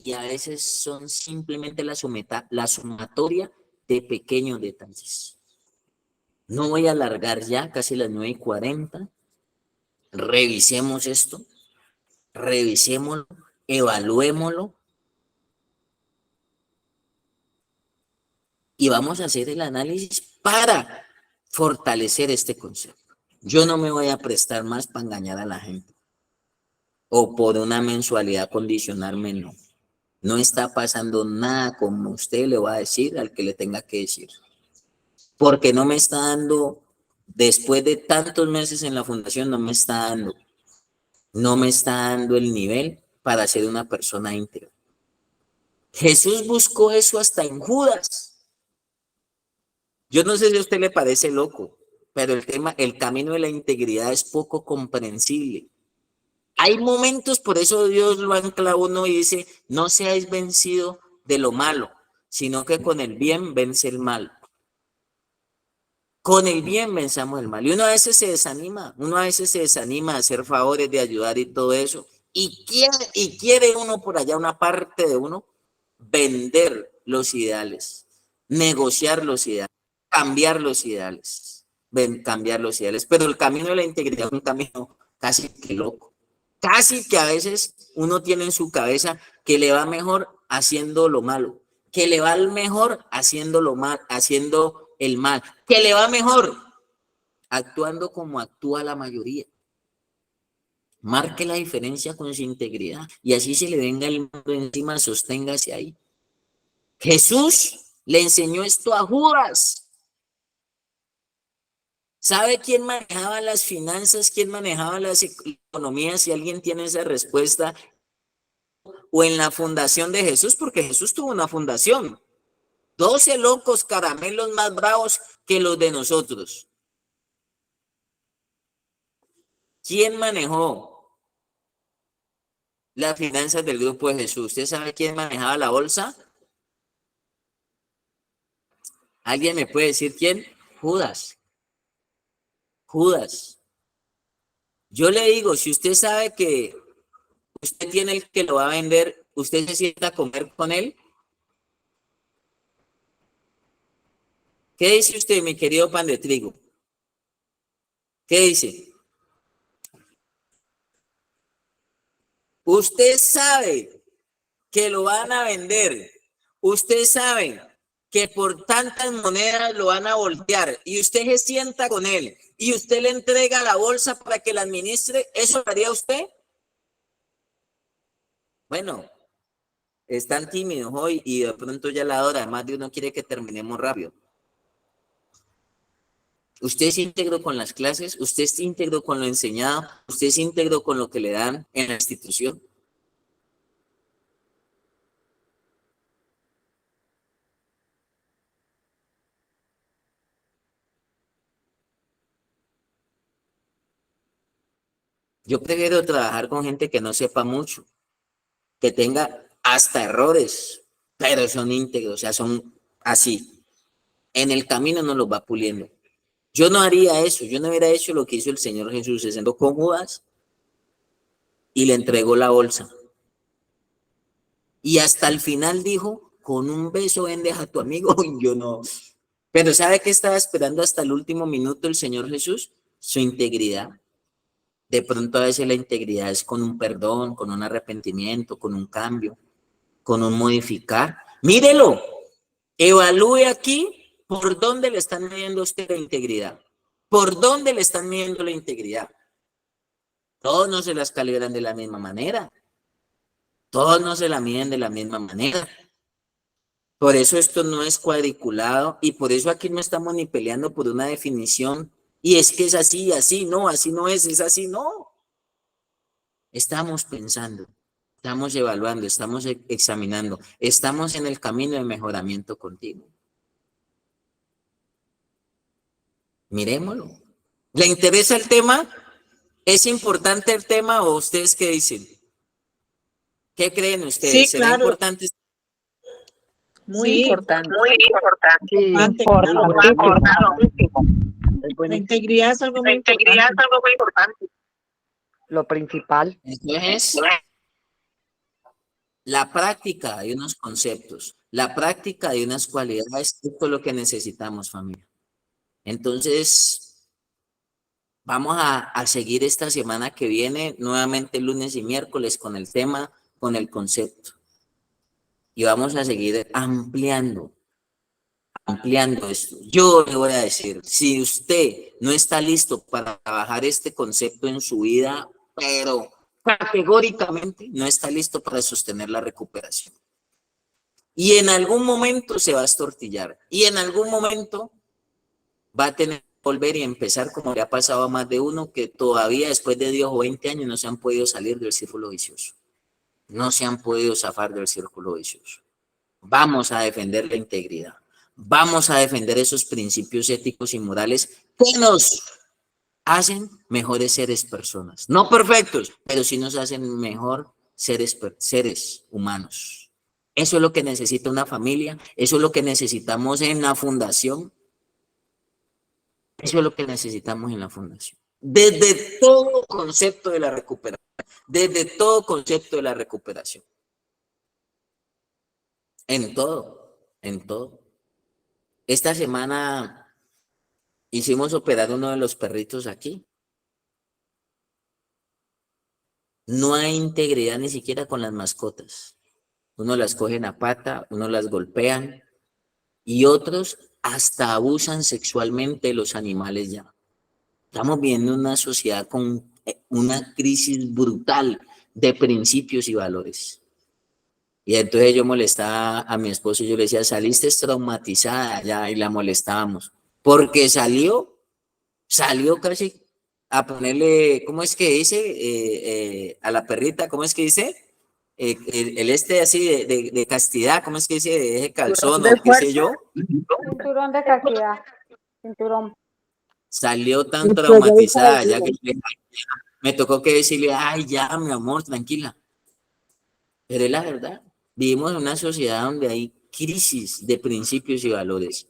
Y a veces son simplemente la sumatoria de pequeños detalles. No voy a alargar ya, casi las 9:40. Revisemos esto, revisémoslo, evaluémoslo y vamos a hacer el análisis para fortalecer este concepto. Yo no me voy a prestar más para engañar a la gente o por una mensualidad condicionarme, no. No está pasando nada como usted le va a decir al que le tenga que decir. Porque no me está dando, después de tantos meses en la fundación, no me está dando el nivel para ser una persona íntegra. Jesús buscó eso hasta en Judas. Yo no sé si a usted le parece loco, pero el camino de la integridad es poco comprensible. Hay momentos, por eso Dios lo ancla a uno y dice, no seáis vencido de lo malo, sino que con el bien vence el mal. Con el bien venzamos el mal. Y uno a veces se desanima, a hacer favores, de ayudar y todo eso. Y quiere uno por allá, una parte de uno, vender los ideales, negociar los ideales, cambiar los ideales, cambiar los ideales. Pero el camino de la integridad es un camino casi que loco. Casi que a veces uno tiene en su cabeza que le va mejor haciendo lo malo, que le va mejor haciendo lo mal, haciendo el mal, que le va mejor actuando como actúa la mayoría. Marque la diferencia con su integridad y así se le venga el mundo encima, sosténgase ahí. Jesús le enseñó esto a Judas. ¿Sabe quién manejaba las finanzas? ¿Quién manejaba las economías? Si alguien tiene esa respuesta, o en la fundación de Jesús, porque Jesús tuvo una fundación. 12 locos caramelos más bravos que los de nosotros. ¿Quién manejó las finanzas del grupo de Jesús? ¿Usted sabe quién manejaba la bolsa? ¿Alguien me puede decir quién? Judas. Judas. Yo le digo, si usted sabe que usted tiene el que lo va a vender, ¿usted se sienta a comer con él? ¿Qué dice usted, mi querido pan de trigo? ¿Qué dice? Usted sabe que lo van a vender. Usted sabe que por tantas monedas lo van a voltear y usted se sienta con él y usted le entrega la bolsa para que la administre. ¿Eso lo haría usted? Bueno, están tímidos hoy y de pronto ya la hora, además de uno quiere que terminemos rápido. Usted es íntegro con las clases, usted es íntegro con lo enseñado, usted es íntegro con lo que le dan en la institución. Yo prefiero trabajar con gente que no sepa mucho, que tenga hasta errores, pero son íntegros, o sea, son así. En el camino nos los va puliendo. Yo no haría eso, yo no hubiera hecho lo que hizo el Señor Jesús, se sentó con Judas y le entregó la bolsa. Y hasta el final dijo, con un beso vendes a tu amigo. Yo no. Pero ¿sabe qué estaba esperando hasta el último minuto el Señor Jesús? Su integridad. De pronto a veces la integridad es con un perdón, con un arrepentimiento, con un cambio, con un modificar. Mírelo, evalúe aquí por dónde le están midiendo a usted la integridad. ¿Por dónde le están midiendo la integridad? Todos no se las calibran de la misma manera. Todos no se la miden de la misma manera. Por eso esto no es cuadriculado y por eso aquí no estamos ni peleando por una definición. Y es que es así, así no es así, no. Estamos pensando, estamos evaluando, estamos examinando, estamos en el camino de mejoramiento continuo. Miremoslo. ¿Le interesa el tema? ¿Es importante el tema o ustedes qué dicen? ¿Qué creen ustedes? Sí, ¿Será claro. importante? Muy importante. Muy importante. Sí, Importantísimo. La integridad es algo muy importante. Lo principal. Entonces, la práctica de unos conceptos, la práctica de unas cualidades, esto es lo que necesitamos, familia. Entonces, vamos a seguir esta semana que viene, nuevamente lunes y miércoles, con el tema, con el concepto. Y vamos a seguir ampliando esto. Yo le voy a decir, si usted no está listo para trabajar este concepto en su vida, pero categóricamente no está listo para sostener la recuperación. Y en algún momento se va a estortillar. Y en algún momento va a tener que volver y empezar, como le ha pasado a más de uno, que todavía después de 10 o 20 años no se han podido salir del círculo vicioso. No se han podido zafar del círculo vicioso. Vamos a defender la integridad. Vamos a defender esos principios éticos y morales que nos hacen mejores seres personas. No perfectos, pero sí nos hacen mejor seres humanos. Eso es lo que necesita una familia, eso es lo que necesitamos en la fundación. Eso es lo que necesitamos en la fundación. Desde todo concepto de la recuperación. Desde todo concepto de la recuperación. En todo, en todo. Esta semana hicimos operar uno de los perritos aquí. No hay integridad ni siquiera con las mascotas. Uno las cogen a pata, uno las golpean y otros hasta abusan sexualmente de los animales ya. Estamos viendo una sociedad con una crisis brutal de principios y valores. Y entonces yo molestaba a mi esposo y yo le decía, saliste traumatizada ya, y la molestábamos. Porque salió casi a ponerle, ¿cómo es que dice? A la perrita, ¿cómo es que dice? El así de castidad, ¿cómo es que dice? De calzón o qué sé yo. Cinturón de castidad. Cinturón. Salió tan traumatizada ya que me tocó que decirle, ay, ya, mi amor, tranquila. Pero es la verdad. Vivimos en una sociedad donde hay crisis de principios y valores.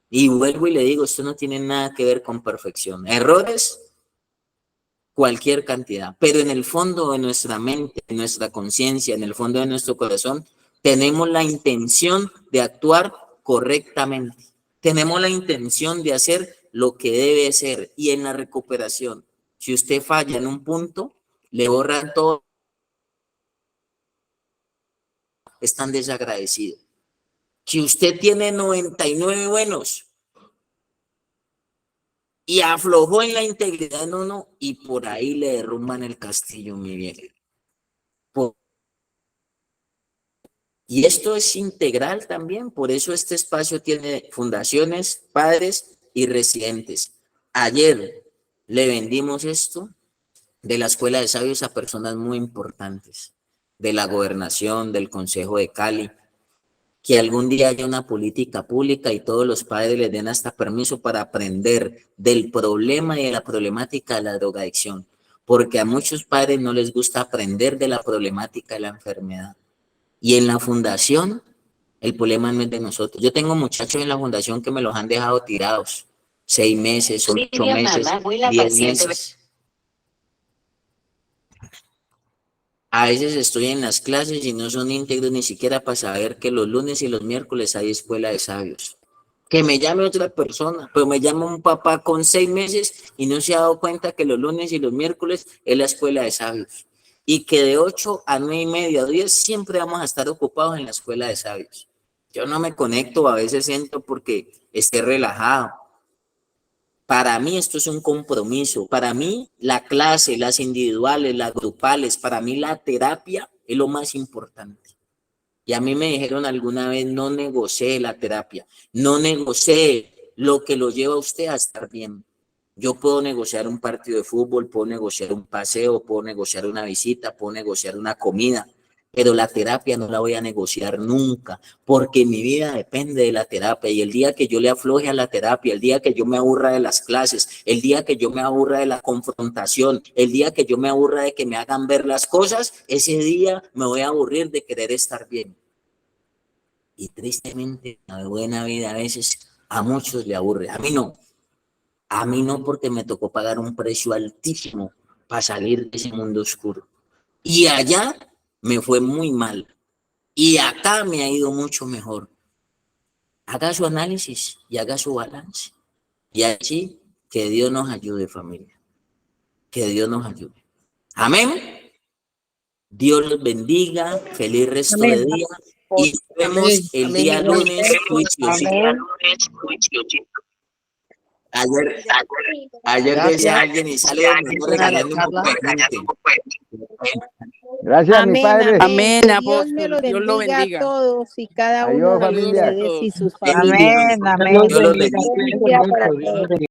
Y vuelvo y le digo, esto no tiene nada que ver con perfección. Errores, cualquier cantidad. Pero en el fondo de nuestra mente, en nuestra conciencia, en el fondo de nuestro corazón, tenemos la intención de actuar correctamente. Tenemos la intención de hacer lo que debe ser. Y en la recuperación, si usted falla en un punto, le borran todo. Están desagradecidos. Si usted tiene 99 buenos y aflojó en la integridad en uno, y por ahí le derrumban el castillo, mi viejo. Y esto es integral también, por eso este espacio tiene fundaciones, padres y residentes. Ayer le vendimos esto de la Escuela de Sabios a personas muy importantes, de la gobernación, del Consejo de Cali, que algún día haya una política pública y todos los padres les den hasta permiso para aprender del problema y de la problemática de la drogadicción, porque a muchos padres no les gusta aprender de la problemática de la enfermedad. Y en la fundación, el problema no es de nosotros. Yo tengo muchachos en la fundación que me los han dejado tirados, 6 meses, 8 meses, 10 meses. A veces estoy en las clases y no son íntegros ni siquiera para saber que los lunes y los miércoles hay escuela de sabios. Que me llame otra persona, pero me llama un papá con 6 meses y no se ha dado cuenta que los lunes y los miércoles es la escuela de sabios. Y que de 8 a 9:30 o 10 siempre vamos a estar ocupados en la escuela de sabios. Yo no me conecto, a veces siento porque esté relajado. Para mí esto es un compromiso. Para mí la clase, las individuales, las grupales, para mí la terapia es lo más importante. Y a mí me dijeron alguna vez, no negocié la terapia, no negocié lo que lo lleva a usted a estar bien. Yo puedo negociar un partido de fútbol, puedo negociar un paseo, puedo negociar una visita, puedo negociar una comida, pero la terapia no la voy a negociar nunca, porque mi vida depende de la terapia. Y el día que yo le afloje a la terapia, el día que yo me aburra de las clases, el día que yo me aburra de la confrontación, el día que yo me aburra de que me hagan ver las cosas, ese día me voy a aburrir de querer estar bien. Y tristemente, la buena vida a veces a muchos le aburre. A mí no. A mí no, porque me tocó pagar un precio altísimo para salir de ese mundo oscuro. Y allá me fue muy mal. Y acá me ha ido mucho mejor. Haga su análisis y haga su balance. Y así, que Dios nos ayude, familia. Que Dios nos ayude. Amén. Dios los bendiga. Feliz resto de día. Y nos vemos el día lunes. Ayer decía alguien y sale regañando un poco de gente. Gracias, mi padre. Amén, Dios apóstol. me lo Dios lo bendiga a bendiga. todos y cada Adiós, uno de familia. ustedes y sus familias. Amén, amén. Dios los bendiga. Buen día para todos.